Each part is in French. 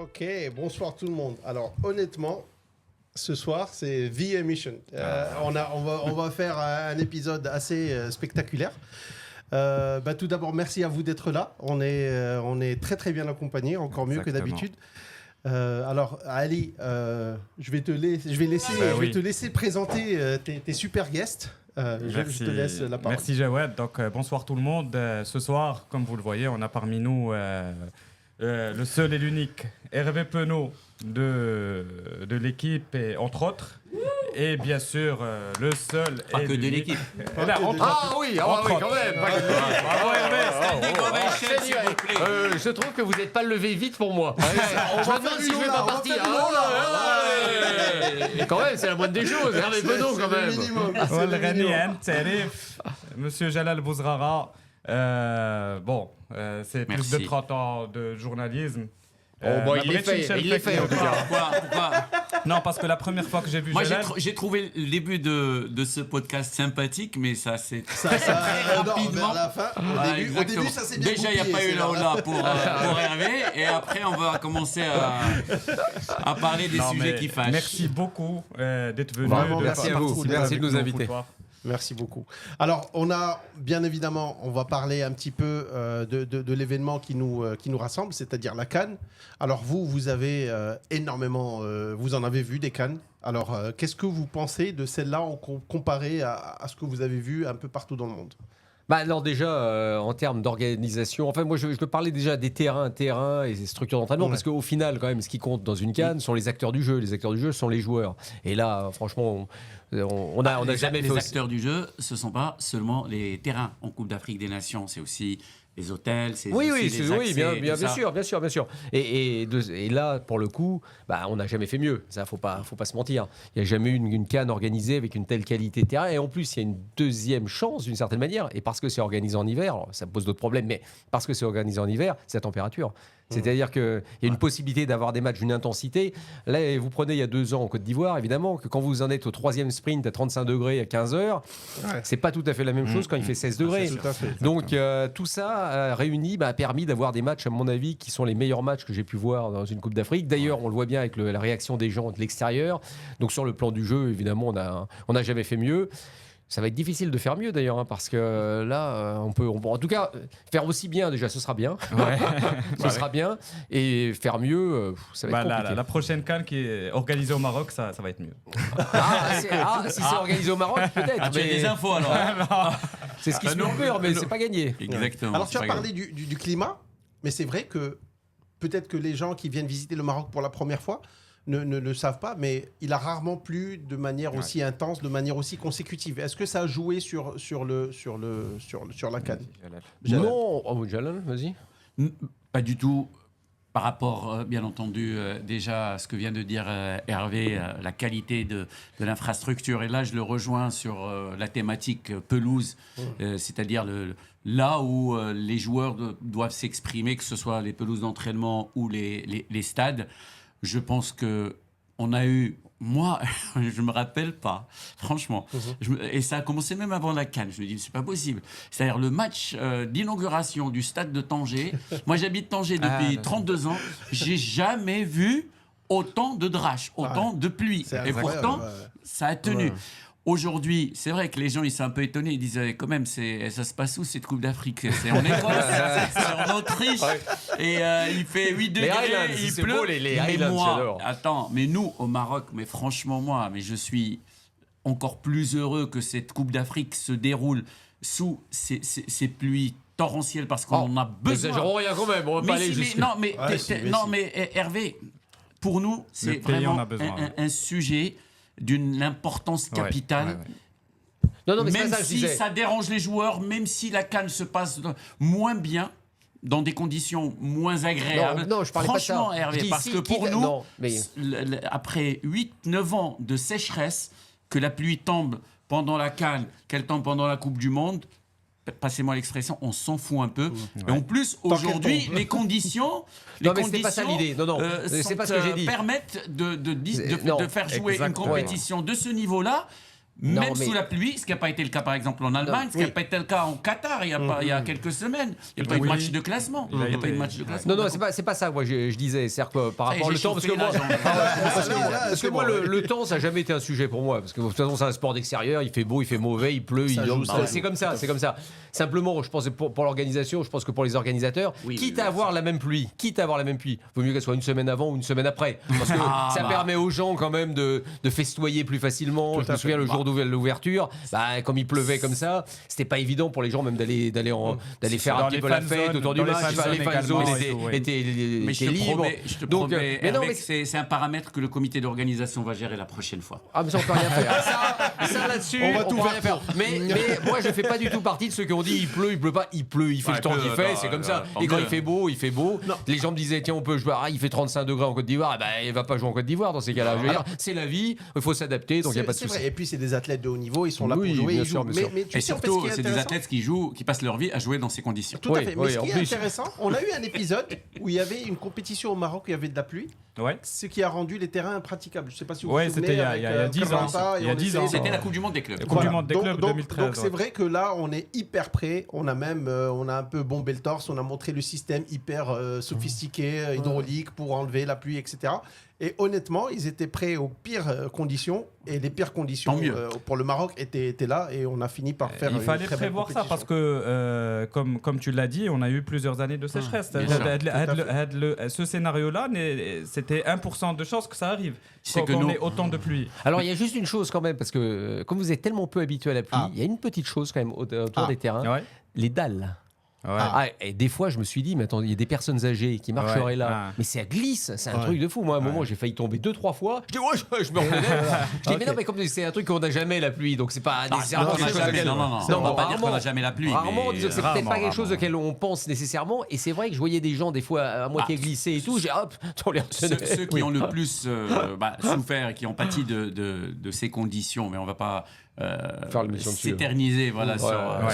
Ok, bonsoir tout le monde. Alors honnêtement, ce soir c'est The Emission. On va faire un épisode assez spectaculaire. Tout d'abord, merci à vous d'être là. On est très très bien accompagnés, encore mieux que d'habitude. Alors Ali, je vais te laisser présenter tes super guests. Je te laisse la parole. Merci Jawed. Donc bonsoir tout le monde. Ce soir, comme vous le voyez, on a parmi nous le seul et l'unique Hervé Penaud de l'équipe, et, entre autres. Et bien sûr, le seul pas et que de l'unique. l'équipe. Oui, quand même. Je trouve que vous n'êtes pas levé vite pour moi. Je me demande si je vais pas partir. Quand même, c'est la moindre des choses. Hervé Penaud, quand même. Monsieur Jalal Bouzrara. C'est plus de 30 ans de journalisme. Il l'est fait en tout cas. Pourquoi Non, parce que la première fois que j'ai vu Moi, Jalal... j'ai trouvé le début de ce podcast sympathique, mais ça c'est très rapidement. Vers la fin, au début, ça s'est bien Déjà, il n'y a pas eu là pour Hervé, et après, on va commencer à parler des sujets qui fâchent. Merci beaucoup d'être venu. Vraiment, merci à vous. Merci de nous inviter. Merci beaucoup. Alors, on va parler un petit peu de l'événement qui nous rassemble, c'est-à-dire la CAN. Alors, vous avez énormément, vous en avez vu des CAN. Alors, qu'est-ce que vous pensez de celle-là comparé à ce que vous avez vu un peu partout dans le monde ? Alors déjà, en termes d'organisation, enfin moi je veux parler déjà des terrains et des structures d'entraînement, parce qu'au final, quand même, ce qui compte dans une CAN sont les acteurs du jeu. Les acteurs du jeu sont les joueurs. Et là, franchement, on n'a jamais fait les acteurs du jeu, ce ne sont pas seulement les terrains en Coupe d'Afrique des Nations, c'est aussi les hôtels, c'est aussi les accès, bien sûr. Et là, pour le coup, on n'a jamais fait mieux. Ça, faut pas se mentir. Il n'y a jamais eu une CAN organisée avec une telle qualité de terrain. Et en plus, il y a une deuxième chance, d'une certaine manière. Et parce que c'est organisé en hiver, alors, ça pose d'autres problèmes, mais parce que c'est organisé en hiver, c'est la température. C'est-à-dire qu'il y a une possibilité d'avoir des matchs d'une intensité. Là, vous prenez il y a 2 ans en Côte d'Ivoire, évidemment, que quand vous en êtes au 3e sprint à 35 degrés à 15 heures, c'est pas tout à fait la même chose quand il fait 16 degrés. Donc tout ça réuni a permis d'avoir des matchs, à mon avis, qui sont les meilleurs matchs que j'ai pu voir dans une Coupe d'Afrique. D'ailleurs, on le voit bien avec la réaction des gens de l'extérieur. Donc sur le plan du jeu, évidemment, on n'a jamais fait mieux. Ça va être difficile de faire mieux d'ailleurs, parce que là, on peut en tout cas faire aussi bien déjà, ce sera bien. Ce sera bien. Et faire mieux, ça va être compliqué. La prochaine CAN qui est organisée au Maroc, ça va être mieux. Si c'est organisé au Maroc, peut-être. Tu as des infos alors. C'est ce qui se murmure, mais c'est pas gagné. Exactement. Alors tu as parlé du climat, mais c'est vrai que peut-être que les gens qui viennent visiter le Maroc pour la première fois ne le savent pas, mais il a rarement plu de manière aussi intense, de manière aussi consécutive. Est-ce que ça a joué sur la CAN ? Non, Jalal, vas-y. Pas du tout. Par rapport, bien entendu, déjà à ce que vient de dire Hervé, la qualité de l'infrastructure. Et là, je le rejoins sur la thématique pelouse, c'est-à-dire là où les joueurs doivent s'exprimer, que ce soit les pelouses d'entraînement ou les stades. Je pense qu'on a eu... Moi, je ne me rappelle pas, franchement. Et ça a commencé même avant la CAN. Je me dis, c'est pas possible. C'est-à-dire le match d'inauguration du stade de Tanger. Moi, j'habite Tanger depuis 32 ans. J'ai jamais vu autant de drache, autant de pluie. Et pourtant, ça a tenu. Aujourd'hui, c'est vrai que les gens ils sont un peu étonnés, ils disent quand même ça se passe où cette Coupe d'Afrique ? C'est en Écosse, c'est en Autriche, et il fait 8 degrés, il pleut. Beau, les Highlands, attends, mais nous au Maroc, mais franchement je suis encore plus heureux que cette Coupe d'Afrique se déroule sous ces pluies torrentielles, parce qu'on en a besoin. Mais ça rien quand même, on va pas aller jusqu'à... mais Hervé, pour nous c'est vraiment un sujet d'une importance capitale. Non, mais même si ça dérange les joueurs, même si la CAN se passe moins bien, dans des conditions moins agréables. Non, je parlais franchement, pas de ça. Hervé, parce que pour nous, après 8-9 ans de sécheresse, que la pluie tombe pendant la CAN, qu'elle tombe pendant la Coupe du Monde, passez-moi l'expression, on s'en fout un peu. Et en plus, aujourd'hui, les conditions... c'est pas ça l'idée. Non, c'est pas ce que j'ai dit. Permettent de faire jouer une compétition de ce niveau-là Non, même mais- sous la pluie, ce qui n'a pas été le cas par exemple en Allemagne, ce qui n'a pas été le cas en Qatar il y a quelques semaines. Il n'y a pas eu de match de classement. Il n'y a pas eu de match de classement. Non, c'est pas ça, moi je disais. C'est-à-dire que par rapport au temps, parce que moi. Parce que moi, le temps, ça n'a jamais été un sujet pour moi. Parce que de toute façon, c'est un sport d'extérieur, il fait beau, il fait mauvais, il pleut. C'est comme ça, c'est comme ça. Simplement, je pense pour l'organisation, je pense que pour les organisateurs, quitte à avoir la même pluie, vaut mieux qu'elle soit une semaine avant ou une semaine après. Parce que ça permet aux gens quand même de festoyer plus facilement. Je me souviens le jour de l'ouverture, comme il pleuvait comme ça, c'était pas évident pour les gens même d'aller faire un petit peu la fête autour du match. Les fan zones étaient libres. Je te promets, Hervé, c'est un paramètre que le comité d'organisation va gérer la prochaine fois. Ah, mais ça, on peut rien faire. Ça là-dessus, on va tout peut rien faire. Mais moi, je fais pas du tout partie de ceux qui ont dit il pleut pas, il pleut, il fait le temps qu'il fait, c'est comme ça. Et quand il fait beau, il fait beau. Les gens me disaient tiens, on peut jouer, il fait 35 degrés en Côte d'Ivoire, il va pas jouer en Côte d'Ivoire dans ces cas-là. Je veux dire, c'est la vie, il faut s'adapter, donc il y a pas de souci. Et puis c'est des athlètes de haut niveau, ils sont là pour jouer, ils jouent. Mais tu Et sais, en fait, ce surtout, qui est c'est des intéressant- athlètes qui passent leur vie à jouer dans ces conditions. Tout à fait. Mais ce en qui est plus. intéressant, on a eu un épisode où il y avait une compétition au Maroc où il y avait de la pluie, Ouais. ce qui a rendu les terrains impraticables. Je ne sais pas si vous vous Ouais, souvenez. c'était il y a avec, 10 ans. Koh-Lanta, et Il y a on 10 essayait ans. de- C'était la Coupe du Monde des clubs. Coupe du Monde des clubs donc, 2013. donc c'est vrai que là, on est hyper prêt. On a même, on a un peu bombé le torse. On a montré le système hyper sophistiqué, hydraulique pour enlever la pluie, etc. Et honnêtement, ils étaient prêts aux pires conditions. Et les pires conditions Tant mieux. pour le Maroc étaient là. Et on a fini par faire Il une fallait très belle prévoir ça parce compétition. que, comme tu l'as dit, on a eu plusieurs années de sécheresse. bien sûr. Ce scénario-là, c'était 1% de chance que ça arrive. C'est Quand que on nous- ait autant de pluie. Alors il y a juste une chose quand même, parce que comme vous êtes tellement peu habitué à la pluie, il y a une petite chose quand même autour des terrains, Ouais. les dalles. Ouais. Et des fois, je me suis dit, mais attends, il y a des personnes âgées qui marcheraient Ouais. là. Ah. Mais ça glisse, c'est un truc de fou. Moi, à un moment, j'ai failli tomber 2-3 fois. Je dis, ouais, je me retenais. Je dis, mais non, mais comme c'est un truc qu'on n'a jamais la pluie, donc c'est pas nécessairement Non, quelque chose auquel- on va pas dire qu'on n'a jamais la pluie. Rarement, mais- disons que c'est peut-être pas quelque chose rarement. auquel on pense nécessairement. Et c'est vrai que je voyais des gens, des fois, à moitié glissés et tout. J'ai hop, on les retenait. Ceux qui ont le plus souffert et qui ont pâti de ces conditions, mais on va pas Faire l'émission dessus. s'éterniser Ouais.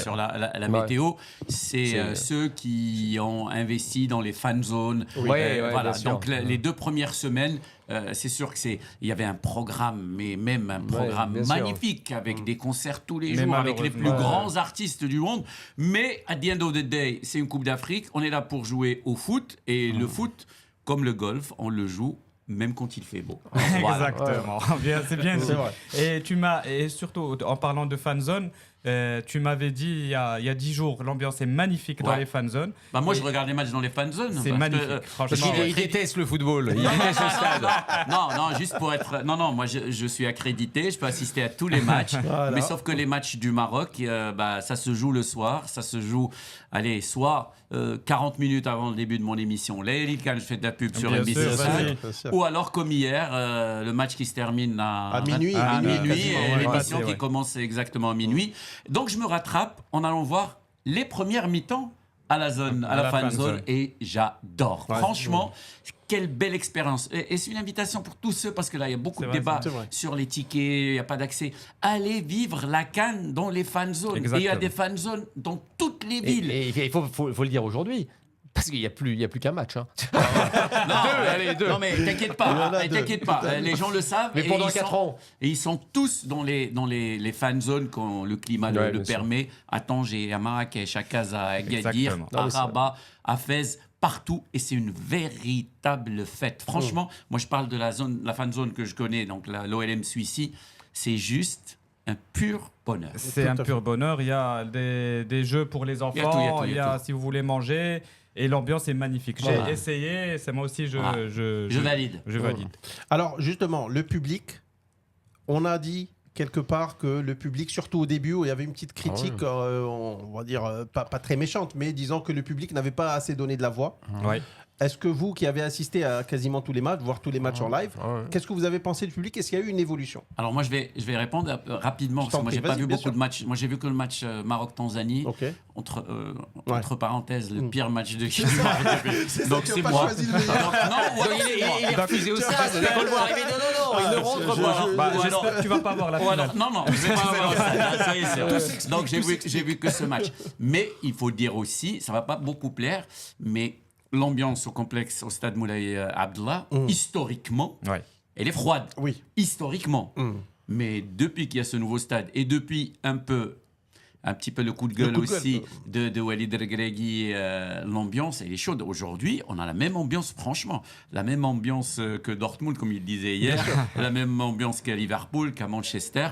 sur la Ouais. météo, c'est C'est- ceux qui ont investi dans les fan zones. Ouais, Voilà. bien sûr. Donc les 2 premières semaines, c'est sûr que il y avait un programme, mais même un programme bien sûr. magnifique avec des concerts tous les Mais jours, avec les plus malheureusement, grands artistes du monde. Mais at the end of the day, c'est une Coupe d'Afrique. On est là pour jouer au foot et le foot, comme le golf, on le joue même quand il fait beau. Voilà. Exactement. Bien, c'est bien dit. C'est vrai. Et surtout, en parlant de fan zone, tu m'avais dit il y a 10 jours, l'ambiance est magnifique dans Ouais. les fan zones. Bah moi, je regarde les matchs dans les fan zones. C'est parce magnifique, que, franchement. Parce qu'il déteste le football. Il déteste le stade. non, juste pour être. Non, moi je suis accrédité, je peux assister à tous les matchs. Voilà. Mais sauf que les matchs du Maroc, ça se joue le soir, ça se joue, soit 40 minutes avant le début de mon émission. Là, je fais de la pub sur Bien NBC sûr, 5. vas-y. Bien sûr. Ou alors comme hier, le match qui se termine à minuit. à minuit, Quasiment, et ouais. l'émission Passé, qui ouais. commence exactement à minuit. Donc je me rattrape en allant voir les premières mi-temps à la zone, à la fan zone, et j'adore. Ouais. Franchement, quelle belle expérience. Et c'est une invitation pour tous ceux, parce que là, il y a beaucoup C'est de vrai, débats c'est vrai. sur les tickets, il n'y a pas d'accès. Allez vivre la CAN dans les fan zones. Et il y a Exactement. des fan zones dans toutes les villes. Et il faut le dire aujourd'hui. Parce qu'il n'y a plus qu'un match. Hein. Non, deux. Non, mais t'inquiète Il y en pas, a deux. t'inquiète pas. Les gens le savent. Mais et pendant ils 4 sont- ans. Et ils sont tous dans les fan zones quand le climat Ouais, le bien sûr. permet. À Tanger, à Marrakech, à Casa, à Agadir, Exactement. à Non, mais Rabat, à Fès, partout. Et c'est une véritable fête. Franchement, moi je parle de la fan zone que je connais, donc l'OLM Suissi. C'est juste un pur bonheur. C'est Tout un à fait. pur bonheur. Il y a des jeux pour les enfants. Il y a tout, il y a tout. Si vous voulez manger. Et l'ambiance est magnifique. Voilà. J'ai essayé. C'est moi aussi, Je valide. Je valide. Alors justement, le public, on a dit quelque part que le public, surtout au début, où il y avait une petite critique, on va dire pas très méchante, mais disant que le public n'avait pas assez donné de la voix. Ouais. Est-ce que vous, qui avez assisté à quasiment tous les matchs, voire tous les matchs en live, qu'est-ce que vous avez pensé du public? Est-ce qu'il y a eu une évolution? Alors moi je vais répondre rapidement, parce que t'en moi j'ai prie, pas vas-y, vu bien beaucoup sûr. de matchs. Moi j'ai vu que le match Maroc-Tanzanie. Ok. Entre parenthèses, le pire match de C'est du ça. Maroc. C'est ça, Donc tu as c'est pas moi. choisi le meilleur. Non, Donc, il est refusé au stade. Il faut le voir arriver. Non, il ne rentre je- pas. je- Bah, Ou j'espère alors- que tu vas pas voir la Ou finale. alors- non, je vais pas avoir ça, ça y est sûr. Donc j'ai vu que ce match. Mais il faut dire aussi, ça va pas beaucoup plaire, mais l'ambiance au complexe au stade Moulay Abdallah, historiquement, Ouais. elle est froide. Oui. Historiquement. Mais depuis qu'il y a ce nouveau stade et depuis un petit peu le coup de gueule aussi de Walid Regragui, l'ambiance, elle est chaude. Aujourd'hui, on a la même ambiance, franchement. La même ambiance que Dortmund, comme il disait hier. La même ambiance qu'à Liverpool, qu'à Manchester.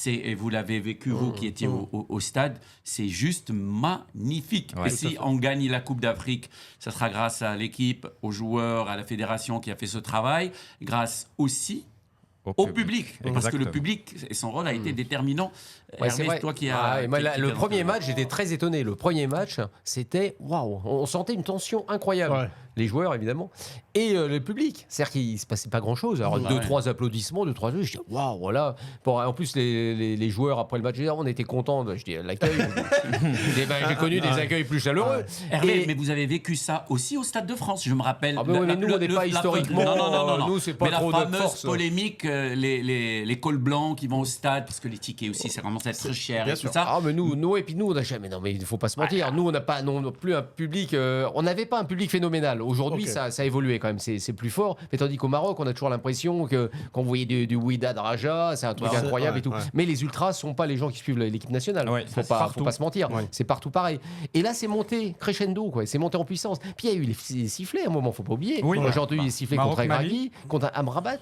Et vous l'avez vécu, vous qui étiez au stade. C'est juste magnifique. Ouais, et si on gagne la Coupe d'Afrique, ça sera grâce à l'équipe, aux joueurs, à la fédération qui a fait ce travail. Grâce aussi au public. Parce que le Exactement. public, et son rôle a été déterminant. Ouais, Hervé, c'est vrai. toi qui as... Le premier match, j'étais très étonné. Le premier match, c'était waouh. On sentait une tension incroyable. Ouais. Les joueurs, évidemment, et le public. C'est-à-dire qu'il ne se passait pas grand-chose. Alors, deux, trois applaudissements, deux, trois jeux. Je dis waouh, voilà. Bon, en plus, les joueurs, après le match, on était contents. Je dis l'accueil. J'ai connu des accueils plus chaleureux. Hervé, mais vous avez vécu ça aussi au Stade de France, je me rappelle. Ah ben oui, mais nous, on n'est pas historiquement. Non. Nous, c'est pas mais trop la notre fameuse force. polémique, les cols blancs qui vont au stade, parce que les tickets aussi, ça commence à être très cher bien et tout sûr. ça. Ah, mais nous, et puis nous, on n'a jamais. Non, mais il ne faut pas se mentir. Nous, on n'a pas non plus un public. On n'avait pas un public phénoménal. Aujourd'hui, Ok. ça a évolué quand même. C'est plus fort. Mais tandis qu'au Maroc, on a toujours l'impression que quand vous voyez du Wydad Raja, c'est un truc Ouais, incroyable ouais, et tout. ouais. Mais les ultras sont pas les gens qui suivent l'équipe nationale. Ouais, faut ça, c'est pas partout. se mentir. Ouais. C'est partout pareil. Et là, c'est monté crescendo, quoi. C'est monté en puissance. Puis il y a eu les sifflets à un moment. Faut pas oublier. Oui. J'ai entendu les sifflets Maroc, contre Mali. Agragui, contre Amrabat.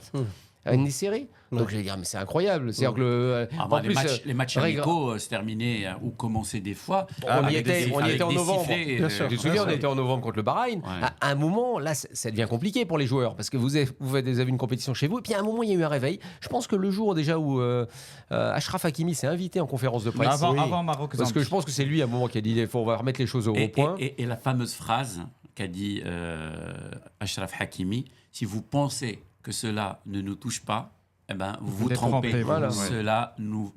À une série. Donc je vais dire, mais c'est incroyable. C'est-à-dire que en plus, Les matchs amicaux se terminaient ou commençaient des fois. on y avec des- était avec en des novembre. sifflets, Bien sûr. Tu te souviens, on était en novembre contre le Bahreïn. Ouais. À un moment, là, ça devient compliqué pour les joueurs parce que vous avez une compétition chez vous. Et puis à un moment, il y a eu un réveil. Je pense que le jour déjà où Achraf Hakimi s'est invité en conférence de presse. Avant Maroc, Parce que je pense que c'est lui à un moment qui a dit il faut remettre les choses au point. Et la fameuse phrase qu'a dit Achraf Hakimi, si vous pensez que cela ne nous touche pas, eh ben, vous vous êtes trompez. trompé, voilà. Cela nous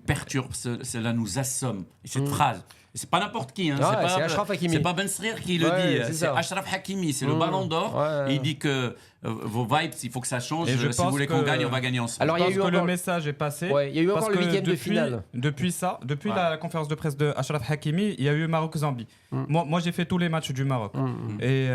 perturbe, cela nous assomme. Et cette phrase, et c'est pas n'importe qui, hein, Ouais, c'est Achraf Hakimi. c'est pas Ben Srir qui le Ouais, dit, c'est c'est ça. Achraf Hakimi, c'est le ballon d'or. Ouais. Et il dit que vos vibes, il faut que ça change. Et je Si vous pense voulez que- qu'on gagne, on va gagner ensemble. Alors, Je il y a pense eu que le encore- message est passé. Ouais, il y a eu encore parce le que huitième de finale. Depuis la conférence de presse de Achraf Hakimi, il y a eu Maroc-Zambie. Moi, j'ai fait tous les matchs du Maroc. Et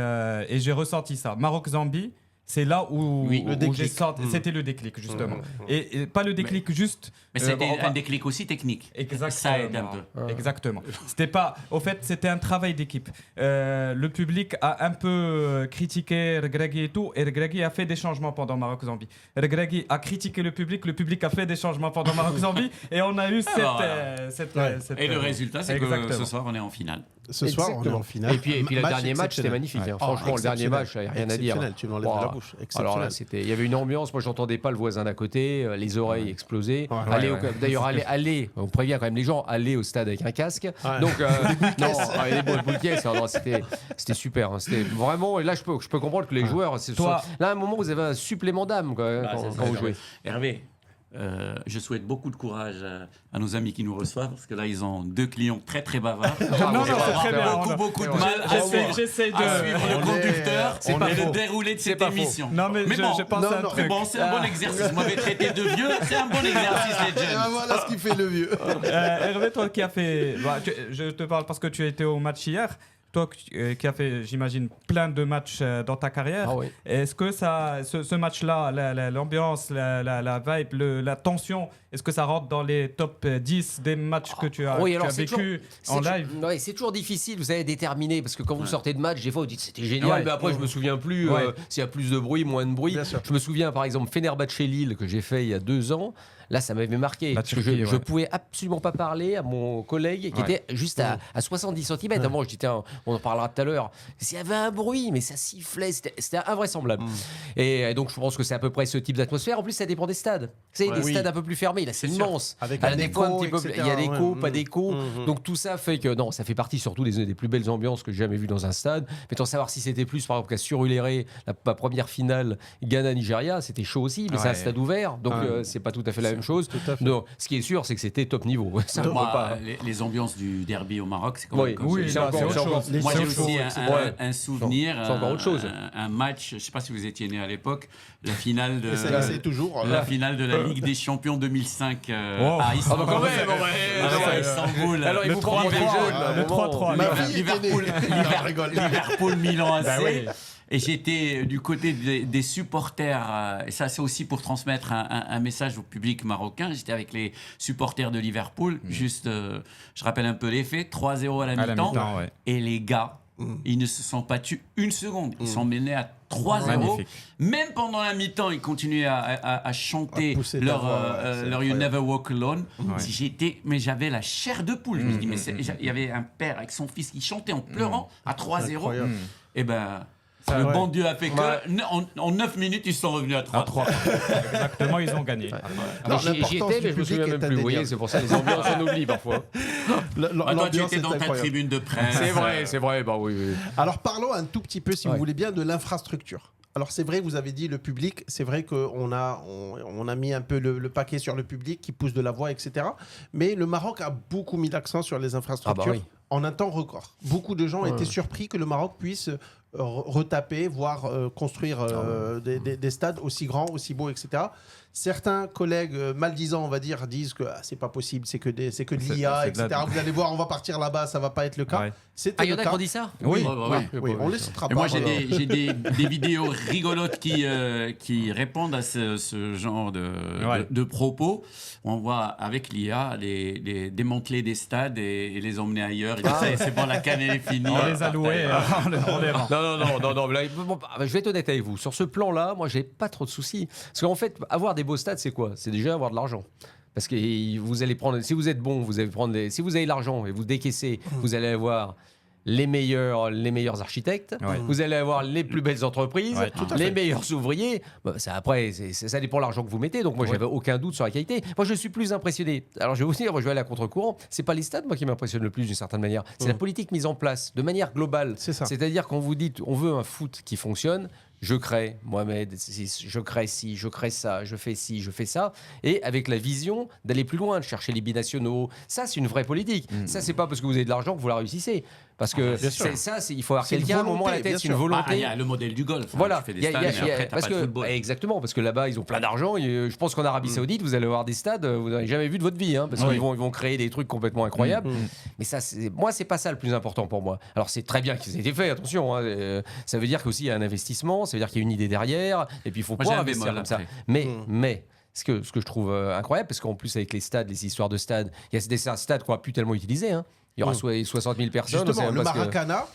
j'ai ressenti ça. Maroc-Zambie, c'est là où, Oui. où Le déclic. j'ai senti. C'était le déclic, justement. Et pas le déclic juste. Mais c'était on va- un déclic aussi technique. Exactement. Ça aide un peu. Exactement. C'était pas. Au fait, c'était un travail d'équipe. Le public a un peu critiqué Regragui et tout, et Regragui a fait des changements pendant Maroc-Zambie. Regragui a critiqué le public a fait des changements pendant Maroc-Zambie, et on a eu voilà. cette. Et le résultat, c'est que Exactement. ce soir, on est en finale. Ce soir, on est Exactement. en finale. Et puis le Match dernier match, c'était exceptionnel. magnifique. hein. Ouais. Franchement, le dernier Exceptionnel. match, il n'y a rien à dire. Exceptionnel, tu m'enlèves de la bouche. Alors là, Exceptionnel. il y avait une ambiance. Moi, j'entendais pas le voisin d'à côté, les oreilles explosaient. D'ailleurs, aller, on prévient quand même les gens, aller au stade avec un casque. Ouais. Donc, les boules caisses, non, c'était super. hein. C'était vraiment. Et là, je peux comprendre que les joueurs, là, à un moment, vous avez un supplément d'âme quand vous jouez. Hervé, je souhaite beaucoup de courage à nos amis qui nous reçoivent, parce que là, ils ont 2 clients très très bavards. Non, c'est très bien. Beaucoup de mal J'essaie de. à suivre le conducteur c'est pas et faux. le déroulé de C'est cette pas faux. émission. Non, mais bon, je pense à un non, truc. bon, c'est un bon exercice. Vous m'avez traité de vieux, c'est un bon exercice, les Et ben jeunes. voilà ce qui fait le vieux. Hervé, toi qui as fait. Je te parle parce que tu as été au match hier. Toi qui as fait, j'imagine, plein de matchs dans ta carrière. Ah oui. Est-ce que ce match-là, l'ambiance, la vibe, la tension, est-ce que ça rentre dans les top 10 des matchs que tu as, Oui, tu alors as c'est vécu en live? Ouais, c'est toujours difficile, vous savez, déterminer, parce que quand vous sortez de match, des fois vous dites c'était génial, Ouais. mais après je me souviens plus s'il y a plus de bruit, moins de bruit. Bien sûr. Je me souviens par exemple Fenerbahçe Lille que j'ai fait il y a 2 ans. Là, ça m'avait marqué. La Parce que Turquie, je ouais. pouvais absolument pas parler à mon collègue qui Ouais. était juste à 70 cm. À un moment, je dis, tiens, on en parlera tout à l'heure. Il y avait un bruit, mais ça sifflait. C'était invraisemblable. Et donc, je pense que c'est à peu près ce type d'atmosphère. En plus, ça dépend des stades. Vous savez, des Oui. stades un peu plus fermés, là, c'est C'est sûr. immense. Avec Ah, un des écho, fois, un petit peu, etc. il y a d'écho, Ouais. pas d'écho. Donc, tout ça fait que, non, ça fait partie surtout des plus belles ambiances que j'ai jamais vues dans un stade. Mais sans savoir si c'était plus, par exemple, qu'à Surulere, ma première finale Ghana-Nigeria, c'était chaud aussi, mais c'est un Ouais. stade ouvert. Donc, c'est pas tout à fait la même chose. Tout à fait. Donc, ce qui est sûr, c'est que c'était top niveau. Ça, on peut Moi, pas. les ambiances du derby au Maroc, c'est quand Oui, même comme oui, ça. là, c'est autre chose. Les Moi, j'ai infos, aussi etc. un souvenir, C'est encore autre chose. un match, je ne sais pas si vous étiez né à l'époque, la finale de, C'est toujours. la finale de la Ligue des Champions 2005 Wow. à Istanbul. quand même, À Istanbul. Alors, il Le vous prend pour des 3-3, jeunes. le 3-3. Ma fille était née. Liverpool, Milan AC. Bah oui. Et j'étais du côté des supporters, et ça c'est aussi pour transmettre un message au public marocain. J'étais avec les supporters de Liverpool, juste, je rappelle un peu les faits, 3-0 à la mi-temps, ouais. et les gars, ils ne se sont pas tus une seconde, ils sont menés à 3-0. Magnifique. Même pendant la mi-temps, ils continuaient à chanter À pousser leur, ta voix, c'est leur You incroyable. Never Walk Alone. Ouais. Mais j'avais la chair de poule. Je me dis, mais il y avait un père avec son fils qui chantait en pleurant à 3-0. Incroyable. Et ben, Ça, le ouais. bon Dieu a fait Ouais. que en 9 minutes, ils sont revenus à 3. À 3. Exactement, ils ont gagné. Non, J'y l'importance étais, du mais je me souviens public même est plus. Vous voyez, indéniable. c'est pour ça les ambiances, on oublie parfois. Toi, tu L'ambiance étais est dans ta incroyable. tribune de presse. C'est vrai, bah oui. Alors parlons un tout petit peu, si Ouais. vous voulez bien, de l'infrastructure. Alors c'est vrai, vous avez dit le public, c'est vrai qu'on a, on a mis un peu le paquet sur le public qui pousse de la voix, etc. Mais le Maroc a beaucoup mis l'accent sur les infrastructures oui. en un temps record. Beaucoup de gens étaient surpris que le Maroc puisse retaper, voire construire des stades aussi grands, aussi beaux, etc. Certains collègues maldisants, on va dire, disent que c'est pas possible, c'est que de l'IA, c'est de la- etc. Vous allez voir, on va partir là-bas, ça va pas être le cas. Ouais. C'était Ah, il y en le a cas. qui ont dit ça Oui. Ouais, ouais, ouais. Oui, on les citera Et pas. moi, j'ai voilà. des vidéos rigolotes qui répondent à ce genre de propos. On voit avec l'IA démanteler des stades et les emmener ailleurs. Et dire, ça y est, c'est bon, la canne elle est finie. On les a loués, on les rend. Non, mais là, je vais être honnête avec vous. Sur ce plan-là, moi, j'ai pas trop de soucis. Parce qu'en fait, avoir des beaux stades, c'est quoi? C'est déjà avoir de l'argent. Parce que vous allez prendre, si vous êtes bon, vous allez prendre si vous avez l'argent et vous décaissez, vous allez avoir les meilleurs architectes, Ouais. vous allez avoir les plus belles entreprises, Ouais, tout à les fait. meilleurs ouvriers. Bah, après, ça dépend de l'argent que vous mettez. Donc moi, j'avais aucun doute sur la qualité. Moi, je suis plus impressionné. Alors, je vais vous dire, moi, je vais aller à contre-courant. C'est pas les stades, moi, qui m'impressionne le plus d'une certaine manière. C'est la politique mise en place de manière globale. C'est ça. C'est-à-dire quand vous dites, on veut un foot qui fonctionne. Je crée, Mohamed, je crée ci, je crée ça, je fais ci, je fais ça, et avec la vision d'aller plus loin, de chercher les binationaux. Ça, c'est une vraie politique. Ça, c'est pas parce que vous avez de l'argent que vous la réussissez. Parce que bien sûr. il faut avoir C'est une quelqu'un à un moment à la volonté, bien tête, c'est une sûr. volonté. Il y a le modèle du golf. Voilà, Tu fais des il y a- stades, il y a- mais après, t'as parce pas de que football. exactement, parce que là-bas ils ont plein d'argent. Et je pense qu'en Arabie Saoudite, vous allez avoir des stades, vous n'avez jamais vu de votre vie, hein, parce Oui. qu'ils vont créer des trucs complètement incroyables. Mais ça, moi, c'est pas ça le plus important pour moi. Alors c'est très bien qu'ils aient été fait, attention. Hein, ça veut dire qu'aussi il y a un investissement, ça veut dire qu'il y a une idée derrière, et puis il faut Moi, j'ai pouvoir un investir bémol comme ça. après. Mais ce que je trouve incroyable, parce qu'en plus avec les stades, les histoires de stades, il y a des stades qu'on va plus tellement utiliser. Hein. Il y aura 60 000 personnes. on sait Justement, même le pas ce que- Maracana,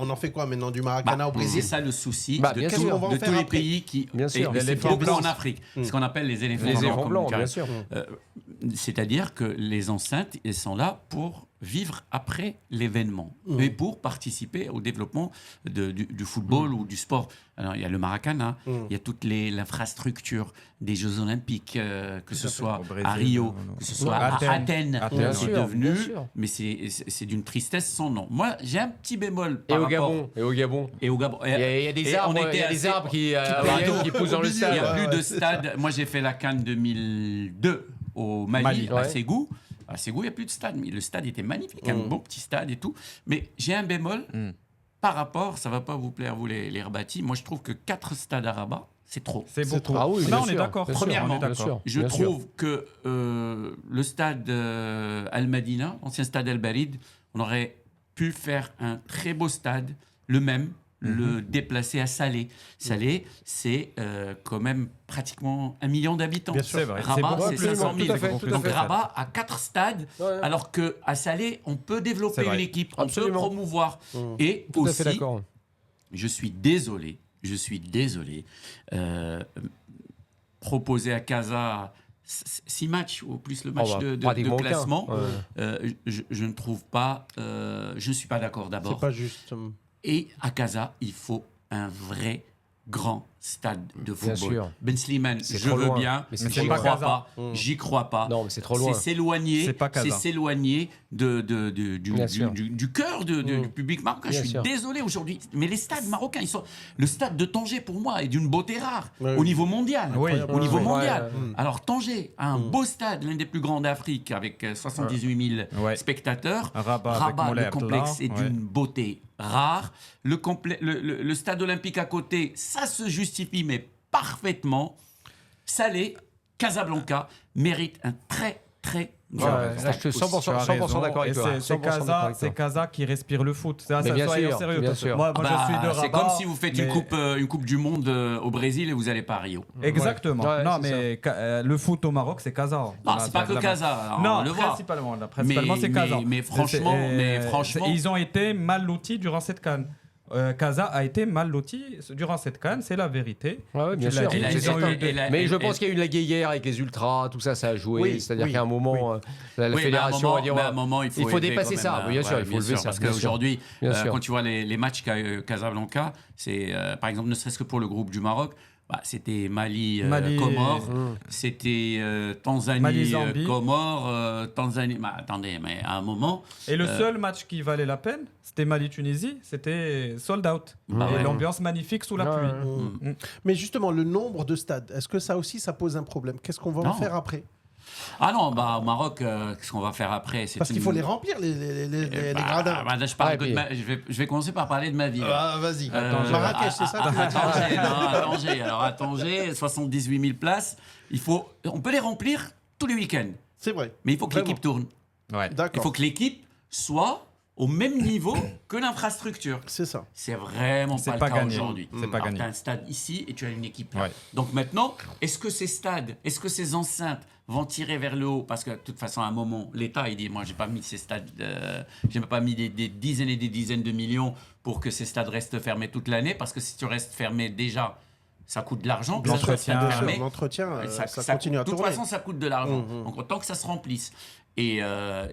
on en fait quoi maintenant du Maracana au C'est Brésil? ça le souci Bah, de, bien tous- sûr. On va en de faire tous les après. pays qui. Bien sûr. Et c'est L'éléphant beaucoup blanc. en Afrique. Ce qu'on appelle les éléphants Les blancs. éléphants comme blancs, Karim. bien sûr. C'est-à-dire que les enceintes, elles sont là pour vivre après l'événement et pour participer au développement du football ou du sport. Alors, il y a le Maracana, il y a toute l'infrastructure des Jeux Olympiques, que ce soit Au Brésil, à Rio, non. que ce soit Athènes. à Athènes, Athènes, Bien c'est sûr, devenu, bien sûr. mais c'est d'une tristesse sans nom. Moi, j'ai un petit bémol Et par au rapport... Gabon. Et au Gabon. Et au Gabon. Il y a des Et arbres, on était il y a des assez- arbres qui Pardon. qui poussent dans le Au milieu, Il n'y stade. a plus ouais, de c'est stade. Moi, j'ai fait la Cannes 2002 au Mali, à ouais. Ségou. À Ségou, il n'y a plus de stade. Mais le stade était magnifique, un bon petit stade et tout. Mais j'ai un bémol par rapport, ça ne va pas vous plaire, vous les Rabatis. Moi, je trouve que 4 stades à Rabat, c'est trop. C'est beaucoup. trop. Ah oui, Non, bien on est sûr, d'accord. bien sûr, Premièrement, on est bien sûr, d'accord. Je bien sûr. trouve que le stade Al-Madina, ancien stade Al-Barid, on aurait pu faire un très beau stade, le même, le déplacer à Salé. Salé, c'est quand même pratiquement 1 million d'habitants. Bien sûr. C'est vrai. Rabat, beaucoup c'est plus. 500 000. tout à fait, tout à Donc fait. Rabat a 4 stades, Ouais. alors qu'à Salé, on peut développer C'est vrai. une équipe, on Absolument. peut promouvoir. Et Tout à aussi, fait d'accord. je suis désolé, proposer à Casa 6 matchs, ou plus le match Oh, bah, de pratiquement aucun. classement, Ouais. je ne trouve pas, je ne suis pas d'accord C'est d'abord. pas juste. Et à Casa, il faut un vrai grand stade de Bien football. sûr. Ben Slimane, C'est je trop veux loin. bien, Mais j'y c'est pas crois Casa. pas, j'y crois pas. Non, mais c'est trop loin. C'est s'éloigner, C'est pas Casa. c'est s'éloigner Bien sûr. du cœur du public marocain. Bien Je suis sûr. désolé aujourd'hui, mais les stades marocains, le stade de Tanger pour moi est d'une beauté rare Ouais, au oui. niveau mondial. Oui. Au niveau Ouais, mondial. ouais, Alors Tanger a un beau stade, l'un des plus grands d'Afrique, avec 78 000 Ouais. spectateurs. Rabat avec Moulay le complexe Abdallah, est ouais. d'une beauté rare. Le stade olympique à côté, ça se justifie, mais parfaitement. Salé, Casablanca mérite un très très Ouais, grave. là, je suis 100%, Tu as 100% raison. d'accord avec Et toi. c'est 100% d'accord Casa, avec toi. c'est Casa qui respire le foot. Ça, Mais bien soyons sûr, sérieux. bien sûr. Moi, je suis de Rabat. C'est comme si vous faites une mais- coupe du monde au Brésil et vous n'allez pas à Rio. Exactement. Ouais, non, c'est mais le foot au Maroc, c'est Casa. Non, c'est pas que Casa. Non, on le voit. principalement. Principalement, c'est Casa. Mais franchement, Ils ont été mal lotis durant cette CAN. Casa a été mal loti durant cette CAN, c'est la vérité. Ouais, bien Tu l'as sûr. dit, Et ils ont la- eu des- et la- Mais je et- pense qu'il y a eu la guéguerre avec les ultras, tout ça, ça a joué. Oui, C'est-à-dire oui, qu'à un moment, la Oui, mais fédération à va dire un moment, il faut élever dépasser quand ça. même, Bien sûr, il faut lever ça. Parce bien sûr. qu'aujourd'hui, Bien sûr. quand tu vois les matchs Casablanca, c'est par exemple, ne serait-ce que pour le groupe du Maroc, c'était Mali, Mali, Comores, Mmh. c'était Mali, Tanzanie, Zambie. Comores, Tanzanie. Attendez, mais à un moment, Et le seul match qui valait la peine, c'était Mali-Tunisie, c'était sold out. Bah Et ouais. l'ambiance magnifique sous la Ouais, pluie. ouais. Mais justement, le nombre de stades, est-ce que ça aussi, ça pose un problème? Qu'est-ce qu'on va en Non. faire après? ah non, au Maroc, qu'est-ce qu'on va faire après? C'est Parce qu'il une- faut les remplir, les gradins. là, je parle Ouais, je vais commencer par parler de ma ville. Ah, vas-y. Euh, Marrakech, c'est ça que tu m'as dit? à Tanger. Alors à Tanger, 78 000 places. On peut les remplir tous les week-ends, C'est vrai. mais il faut que Vraiment. l'équipe tourne. Ouais. Il D'accord. faut que l'équipe soit au même niveau que l'infrastructure. C'est ça. C'est vraiment C'est pas, pas le cas gagné. aujourd'hui. C'est pas gagné. Tu as un stade ici et tu as une équipe là. Ouais. Donc maintenant, est-ce que ces stades, est-ce que ces enceintes vont tirer vers le haut? Parce que de toute façon, à un moment, l'État, il dit, moi, j'ai pas mis ces stades, j'ai pas mis des dizaines et des dizaines de millions pour que ces stades restent fermés toute l'année. Parce que si tu restes fermé déjà, ça coûte de l'argent. que ça soit L'entretien, stade Bien sûr, fermé. l'entretien, ça continue coûte- à de toute tourner. façon, ça coûte de l'argent. Donc, autant que ça se remplisse. Et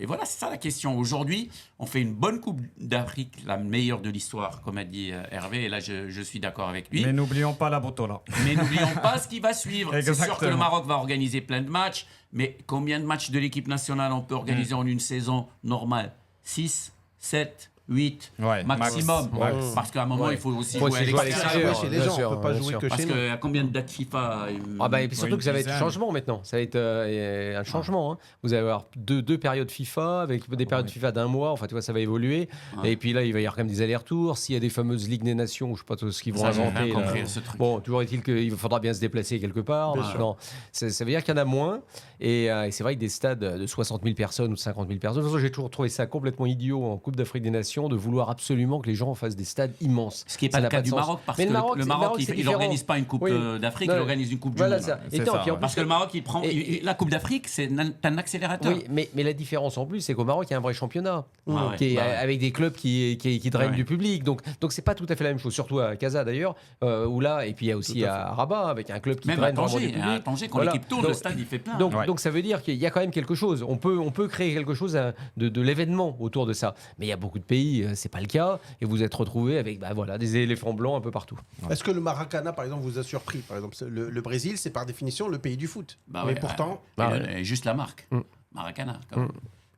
voilà, c'est ça la question. Aujourd'hui, on fait une bonne Coupe d'Afrique, la meilleure de l'histoire, comme a dit Hervé. Et là, je suis d'accord avec lui. Mais n'oublions pas la Botola. Mais n'oublions pas ce qui va suivre. C'est sûr que le Exactement. Maroc va organiser plein de matchs. Mais combien de matchs de l'équipe nationale on peut organiser en une saison normale? 6, 7, 8 Ouais, maximum. max. Parce qu'à un moment, Ouais. il faut aussi Faut jouer à aussi jouer à l'extérieur. Ouais, chez les bien gens, sûr, on peut pas bien jouer sûr. que Parce chez nous. qu'il y a combien de dates FIFA Ah bah, et puis surtout une que ça va être dizaine. changement maintenant. Ça va être un changement. Hein. Vous allez avoir deux périodes FIFA avec des périodes FIFA d'un mois. Enfin, tu vois, ça va évoluer. Ouais. Et puis là, il va y avoir quand même des allers-retours. S'il y a des fameuses Ligues des Nations, je sais pas trop ce qu'ils vont Ça, j'ai inventer. rien là. compris, ce truc. Bon, toujours est-il qu'il faudra bien se déplacer quelque part. Bien sûr. Non, ça veut dire qu'il y en a moins. Et c'est vrai que des stades de 60 000 personnes ou de 50 000 personnes. De toute façon, j'ai toujours trouvé ça complètement idiot en Coupe d'Afrique des Nations de vouloir absolument que les gens fassent des stades immenses. Ce qui n'est Ça pas le n'a cas de du sens. Maroc, parce Mais que le Maroc, le c'est Maroc, il différent. n'organise pas une Coupe Oui. d'Afrique, Non, il organise une Coupe du Voilà Monde. ça. C'est Et non, ça, puis en ouais. plus, Parce que le Maroc, il prend. La Coupe d'Afrique, c'est un accélérateur. oui, mais la différence en plus, c'est qu'au Maroc, il y a un vrai championnat Ouais, qui est, bah ouais. avec des clubs qui drainent Ouais. du public. Donc c'est pas tout à fait la même chose, surtout à Casa d'ailleurs, où là, et puis il y a aussi Tout à à Rabat avec un club qui Même à draine vraiment du Tanger, public. à Tanger, quand Voilà. l'équipe tourne, Donc- le stade, il fait plein. Donc, Ouais. donc ça veut dire qu'il y a quand même quelque chose. On peut créer quelque chose de l'événement autour de ça. Mais il y a beaucoup de pays, c'est pas le cas, et vous êtes retrouvés avec voilà, des éléphants blancs un peu partout. Est-ce que le Maracana, par exemple, vous a surpris? Par exemple, le Brésil, c'est par définition le pays du foot. Bah Mais ouais, pourtant, ouais. Bah Et ouais. juste la marque. Mm. Maracana. Comme.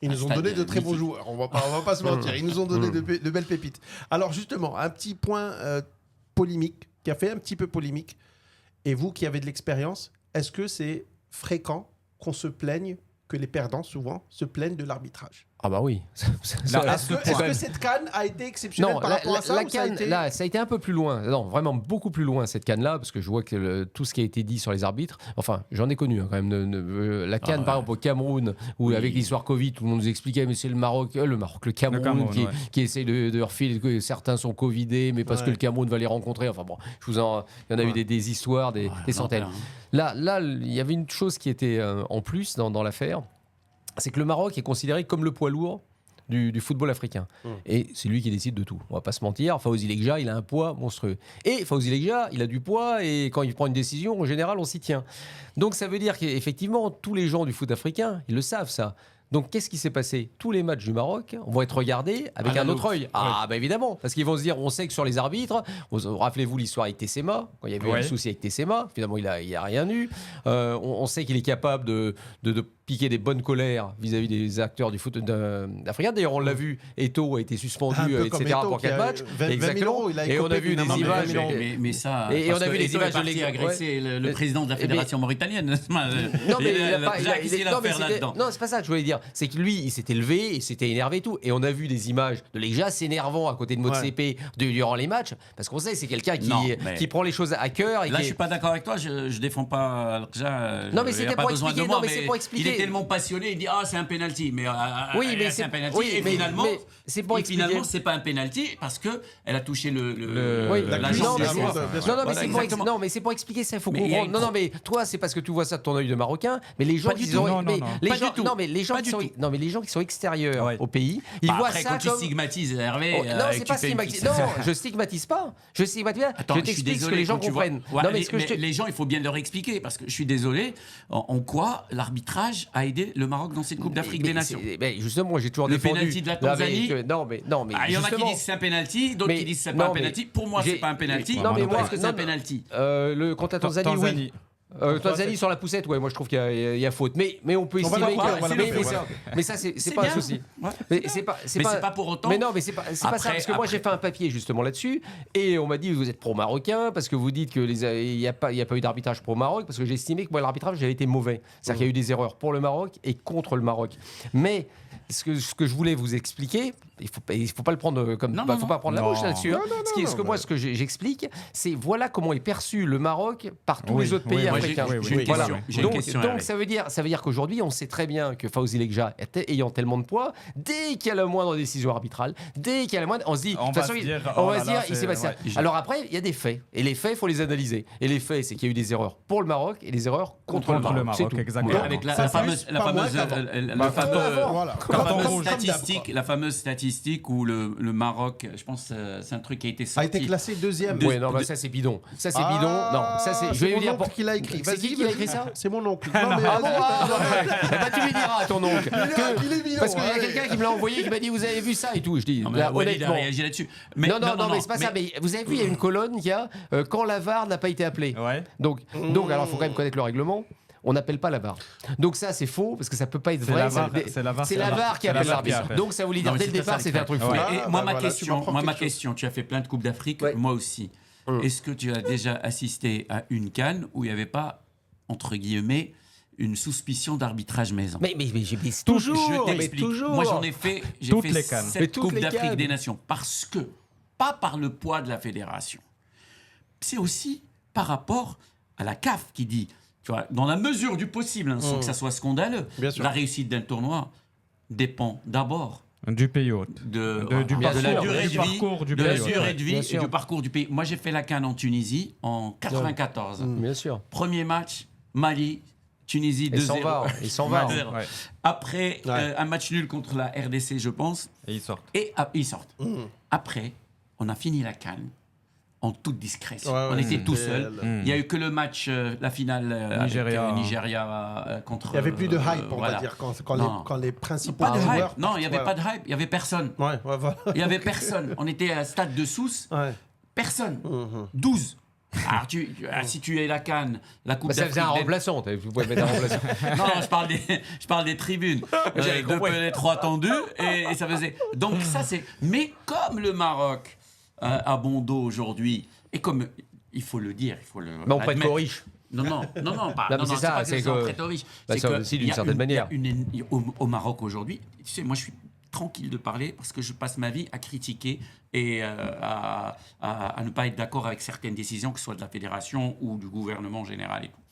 ils nous ont stade donné de très bons mythique. joueurs. On va pas se mentir. Ils nous ont donné de belles pépites. Alors justement, un petit point polémique, qui a fait un petit peu polémique. Et vous qui avez de l'expérience, est-ce que c'est fréquent qu'on se plaigne, que les perdants souvent se plaignent de l'arbitrage? Ah bah oui. À Est-ce ce que point. cette canne a été exceptionnelle Non, par rapport à ça ou ça a CAN, été- là, ça a été un peu plus loin. Non, vraiment beaucoup plus loin cette canne-là, parce que je vois que tout ce qui a été dit sur les arbitres, enfin, j'en ai connu quand même. La canne, ouais. par exemple, au Cameroun, où Oui. avec l'histoire Covid, tout le monde nous expliquait, mais c'est le Cameroun, Cameroun, qui, ouais. qui essaye de refiler que certains sont Covidés, mais parce Ouais. que le Cameroun va les rencontrer. Enfin bon, il y en a eu des histoires, des centaines. Là, il y avait une chose qui était en plus dans l'affaire, c'est que le Maroc est considéré comme le poids lourd du football africain. Et c'est lui qui décide de tout. On va pas se mentir. Fawzi Lekja, il a un poids monstrueux. Et Fawzi Lekja, il a du poids et quand il prend une décision, en général, on s'y tient. Donc ça veut dire qu'effectivement, tous les gens du foot africain, ils le savent ça. Donc qu'est-ce qui s'est passé? Tous les matchs du Maroc vont être regardés avec À la un autre loupe. œil. Ah bah évidemment, parce qu'ils vont se dire, on sait que sur les arbitres, rappelez-vous l'histoire avec Tessema, quand il y avait eu Ouais. un souci avec Tessema, finalement il a rien eu. On sait qu'il est capable de piquer des bonnes colères vis-à-vis des acteurs du foot africain. D'ailleurs, on l'a vu, Eto'o a été suspendu, Un peu comme etc. Eto'o, pour qui a 4 matchs. 20 000 €, il a Et on a écopé vu d'une des amende de images. 20 000 Mais ça. Et parce on a que vu les Eto'o est images de parti l'ex- agresser le président de la Eh bien, fédération mauritanienne. Non, mais il a pas. Qu'est-ce qu'il a à non, mais faire c'était- là-dedans? non, c'est pas ça que je voulais dire. dire, c'est que lui, il s'était levé, il s'était énervé et tout. Et on a vu des images de Leja s'énervant à côté de Motsepe durant les matchs, parce qu'on sait, c'est quelqu'un qui prend les choses à cœur. Et là, je suis pas d'accord avec toi. Je défends pas Leja. Non, mais c'était pour expliquer. Moi, non, mais c'est pour expliquer. Il est tellement passionné, il dit c'est un penalty. Mais oui, mais c'est un penalty. Oui, et finalement, c'est pour expliquer. Finalement, c'est pas un penalty parce que elle a touché la jambe. Non, mais c'est pour expliquer ça. Il faut comprendre. Non, mais toi, c'est parce que tu vois ça de ton œil de Marocain. Mais les gens qui sont, les gens qui sont extérieurs au pays, ils voient ça quand comme. tu stigmatises Hervé. Non, c'est pas stigmatiser. Non, je stigmatise pas. Je t'explique ce que les gens comprennent. Non, mais les gens, il faut bien leur expliquer parce que je suis désolé. En quoi l'arbitrage a aidé le Maroc dans cette Coupe d'Afrique des Nations? Justement, moi, j'ai toujours le défendu. Le penalty de la Tanzanie. Non, mais il y en a qui disent c'est un penalty, d'autres qui disent c'est pas un penalty. Pour moi, c'est pas un penalty. Non, mais moi, est-ce que c'est un penalty? Contre la Tanzanie, oui. Tanzanie sur la poussette, ouais, moi je trouve qu'il y a faute. Mais on peut estimer que. Mais ça, c'est pas un souci. Mais c'est pas pour autant. Mais non, mais c'est pas ça. Parce que moi j'ai fait un papier justement là-dessus. Et on m'a dit vous êtes pro-marocain parce que vous dites qu'il n'y a pas eu d'arbitrage pro-Maroc. Parce que j'ai estimé que moi l'arbitrage avait été mauvais. C'est-à-dire qu'il y a eu des erreurs pour le Maroc et contre le Maroc. Mais ce que je voulais vous expliquer, il faut pas le prendre comme. Faut pas prendre la bouche là-dessus. Ce que j'explique, c'est voilà comment est perçu le Maroc par tous les autres pays africains. Donc ça veut dire qu'aujourd'hui, on sait très bien que Fawzi Lekja ayant tellement de poids, dès qu'il y a la moindre décision arbitrale, dès qu'il y a la moindre, on se dit, on va se dire, il s'est passé ça. Alors après, il y a des faits, et les faits, il faut les analyser. Et les faits, c'est qu'il y a eu des erreurs pour le Maroc et des erreurs contre le Maroc. C'est tout. Exactement. Avec la fameuse statistique où le Maroc, je pense, c'est un truc qui a été sorti. A été classé deuxième. Oui, non, ça c'est bidon. Ça c'est bidon. Non, ça c'est. Je vais lui dire pour qui l'a écrit. C'est qui a écrit ça? C'est mon oncle. Non, mais tu lui diras à ton oncle. Parce qu'il y a quelqu'un qui me l'a envoyé qui m'a dit vous avez vu ça et tout. Je dis honnêtement. Il a réagi là-dessus. Non, mais c'est pas ça. Mais vous avez vu, il y a une colonne qui a quand la VAR n'a pas été appelée. Donc alors il faut quand même connaître le règlement. On n'appelle pas la VAR. Donc ça, c'est faux, parce que ça peut pas être vrai. C'est la VAR qui appelle l'arbitre. Donc ça voulait dire dès le départ, c'était un truc faux. Et moi, ma question, tu as fait plein de Coupes d'Afrique, moi aussi. Est-ce que tu as déjà assisté à une CAN où il n'y avait pas, entre guillemets, une suspicion d'arbitrage maison? Mais toujours. Je t'explique. Moi, j'ai fait 7 Coupes d'Afrique des Nations. Parce que, pas par le poids de la fédération, c'est aussi par rapport à la CAF qui dit... Tu vois, dans la mesure du possible, sans que ça soit scandaleux, la réussite d'un tournoi dépend d'abord du pays hôte, de la durée de vie et du parcours du pays. Moi, j'ai fait la CAN en Tunisie en 94. Bien sûr. Premier match, Mali, Tunisie 2-0. Ils s'en vont. Après, un match nul contre la RDC, je pense. Et ils sortent. Ils sortent. Après, on a fini la CAN. En toute discrétion. On était tout seuls. Il n'y a eu que le match, la finale Nigeria contre... Il n'y avait plus de hype, on va dire, quand les principaux joueurs... Non, il n'y avait pas de hype. Il n'y avait personne. Il n'y avait personne. On était à stade de Sousse. Personne. 12. Alors, si tu es la CAN, la Coupe d'Afrique... Ça faisait un remplaçant. Vous pouvez mettre un remplaçant. Non, je parle des tribunes. Deux pénétrants attendus. Et ça faisait... Donc ça, c'est... Mais comme le Maroc... à bon dos aujourd'hui, et comme il faut le dire, il faut le. Mais on prête qu'aux riches. Non, c'est ça, c'est que. Prête aux riches. C'est que aussi d'une certaine manière. Au Maroc aujourd'hui, tu sais, moi je suis tranquille de parler parce que je passe ma vie à critiquer et à ne pas être d'accord avec certaines décisions, que ce soit de la fédération ou du gouvernement général et tout.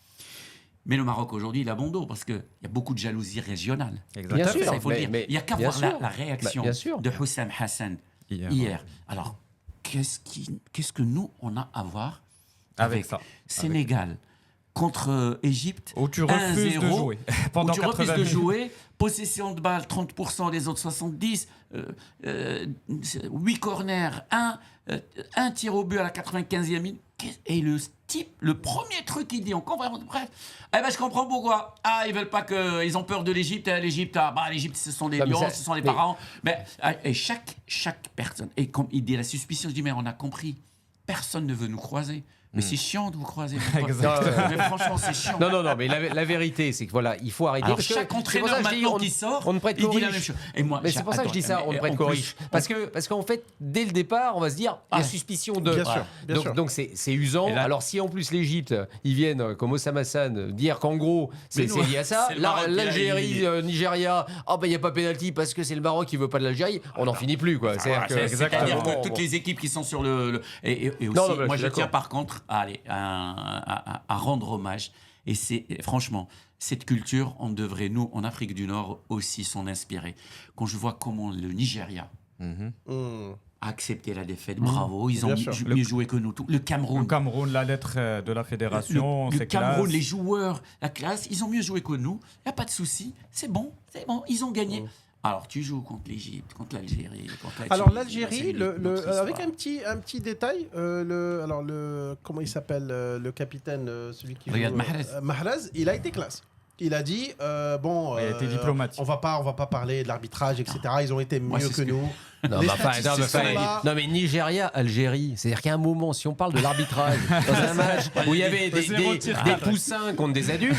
Mais le Maroc aujourd'hui, il a bon dos parce qu'il y a beaucoup de jalousie régionale. Bien sûr, ça, il faut le dire. Il n'y a qu'à voir la réaction de Hussam Hassan hier. Alors, qu'est-ce que nous, on a à voir avec ça Sénégal contre Égypte, où tu refuses de jouer pendant 80 minutes. Possession de balle 30%, les autres 70%, 8 corners, un tir au but à la 95e minute. Et le premier truc qu'il dit en conférence de presse, je comprends pourquoi. Ils veulent pas que, ils ont peur de l'Égypte. L'Égypte, ce sont des lions, ce sont les parents. Et chaque personne, et comme il dit la suspicion, je dis mais on a compris, personne ne veut nous croiser. Mais c'est chiant de vous croiser. Exactement. Mais franchement, c'est chiant. Non, mais la vérité, c'est que voilà, il faut arrêter. Alors, parce que chaque c'est pour entraîneur ça que je dis, maintenant qui sort, on ne prête il qu'aux dit la riches. même chose. Et moi, Mais c'est pour ça que je dis ça, on ne prête qu'aux riches. Parce qu'en fait, dès le départ, on va se dire, il y a suspicion de. Bien sûr, bien sûr. Donc c'est usant. Et là- Alors si en plus l'Égypte, ils viennent, comme Osama Hassan, dire qu'en gros, c'est nous, lié à ça. c'est le Maroc qui a L'Algérie, éliminé. Nigeria, il n'y a pas pénalty parce que c'est le Maroc qui veut pas de l'Algérie. On n'en finit plus, quoi. C'est-à-dire exactement. que toutes les équipes qui sont sur et aussi, Non, mais moi je je suis tiens d'accord. par contre à rendre hommage. Et franchement, cette culture, on devrait, nous, en Afrique du Nord, aussi s'en inspirer. Quand je vois comment le Nigeria a accepté la défaite, bravo, ils ont Bien sûr. mieux joué que nous. Le Le Cameroun. Cameroun, la lettre de la fédération, Le c'est Cameroun, classe. les joueurs, la classe, ils ont mieux joué que nous. Il n'y a pas de souci. C'est bon, ils ont gagné. Alors, tu joues contre l'Égypte, contre l'Algérie, contre la Alors Tunisie, l'Algérie, c'est notre histoire. avec un petit détail, comment il s'appelle le capitaine, celui qui Riyad joue, Mahrez. Mahrez, il a été classe. Il a dit Il a été diplomatique. on va pas parler de l'arbitrage, etc. Ils ont été mieux c'est que ce que- nous. Non, Les mais statistiques sont là. non, mais Nigeria, Algérie, c'est-à-dire qu'à un moment, si on parle de l'arbitrage dans un match où il y avait des poussins contre des adultes,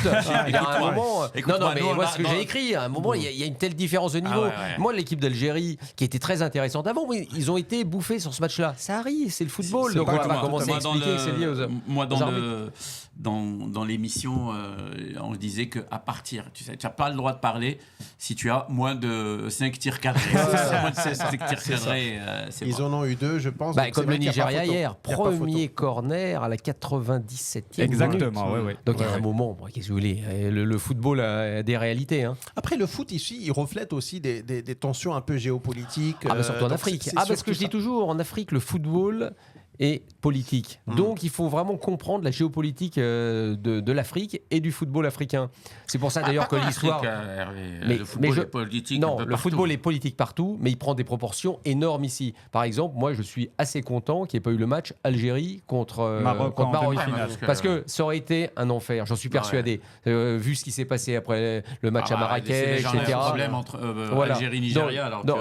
il y a un moment. Non, mais moi, ce que j'ai écrit, à un moment, il y a une telle différence de niveau. ouais. Moi, l'équipe d'Algérie, qui était très intéressante avant, oui, ils ont été bouffés sur ce match-là. Ça arrive, c'est le football. Donc, on va pas commencer à expliquer que c'est lié aux. Moi, aux arbitres. dans l'émission, on disait qu'à partir, tu n'as pas le droit de parler si tu as moins de 5 tirs cadrés. Moins de 5 tirs cadrés, c'est Ils bon. en ont eu 2, je pense. donc Comme c'est le vrai qu'il y a pas Nigeria photo. hier, Il y a pas photo. premier corner à la 97e Exactement, minute. oui. Donc il y a un moment, bon, qu'est-ce que vous voulez, le football a des réalités. Hein. Après, le foot ici, il reflète aussi des tensions un peu géopolitiques. Surtout en donc Afrique. c'est Parce surtout que je dis ça. toujours, en Afrique, le football est politique. Donc il faut vraiment comprendre la géopolitique de l'Afrique et du football africain. C'est pour ça d'ailleurs que l'histoire... Le football est politique. Non, un peu le partout. football est politique partout, mais il prend des proportions énormes ici. Par exemple, moi, je suis assez content qu'il n'y ait pas eu le match Algérie contre Maroc en demi-finale. Parce que ça aurait été un enfer, j'en suis persuadé. Vu ce qui s'est passé après le match à Marrakech, C'est etc. un problème entre Voilà. Algérie et Nigeria. Donc,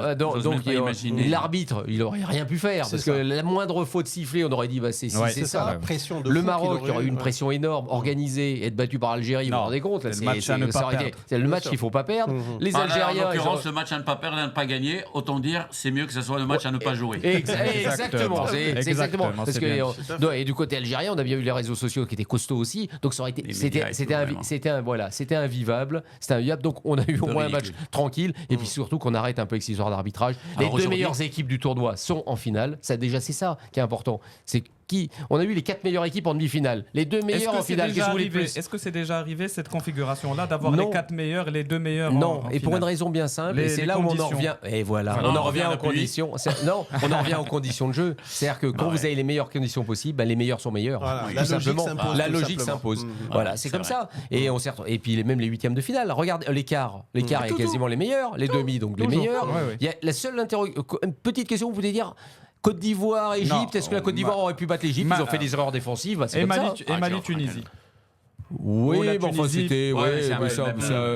l'arbitre, il aurait rien pu faire. Parce que la moindre faute sifflée, on aurait dit, bah, c'est C'est ça, la ça. pression de Le fou Maroc, qu'il qui aurait eu une ouais. pression énorme, organisée, et être battu par l'Algérie, vous Non, vous rendez compte là, c'est le match à ne pas ça aurait été- perdre. c'est le Bien match sûr. qu'il ne faut pas perdre. Les En Algériens. ils l'occurrence, auraient- le match à ne pas perdre et à ne pas gagner, autant dire, c'est mieux que ce soit le match à ne pas jouer. Exactement, c'est exactement. Parce c'est que, bien. et du côté algérien, on a bien eu les réseaux sociaux qui étaient costauds aussi. Donc ça aurait été, Les médias et tout, vraiment. c'était invivable. Donc on a eu au moins un match ridicule. tranquille. Et puis surtout qu'on arrête un peu avec ces histoires d'arbitrage. Les Alors deux aujourd'hui- meilleures équipes du tournoi sont en finale. Ça déjà c'est ça qui est important. C'est qui on a eu les 4 meilleures équipes en demi-finale. Les deux Est-ce meilleures que en c'est finale. déjà Qu'est-ce que vous voulez de arrivé plus? Est-ce que c'est déjà arrivé cette configuration-là d'avoir Non. les 4 meilleurs et les 2 meilleurs Non, en et pour finale une raison bien simple, et c'est Les là où on en conditions. revient. Et voilà, Enfin, on non, en revient à aux la pluie. conditions. Non, on en revient aux conditions de jeu. C'est-à-dire que quand Ouais. vous avez les meilleures conditions possibles, ben, les meilleurs sont meilleurs. Voilà, Tout la logique simplement. s'impose, La tout logique simplement. s'impose. Mhm. Voilà, Ouais, c'est c'est comme vrai. ça. Et puis même les huitièmes de finale. Regarde l'écart. L'écart est quasiment les meilleurs. Les demi, donc les Toujours. meilleurs. Ouais, ouais. Il y a la seule une petite question, vous pouvez dire. Côte d'Ivoire, Égypte, Non, est-ce que la Côte d'Ivoire aurait pu battre l'Égypte? Ils ont fait des erreurs défensives, bah, c'est Et comme ça. Mali, Tunisie. Oui, Ou la mais enfin Tunisie. c'était Ouais, c'est un mais peu ça, le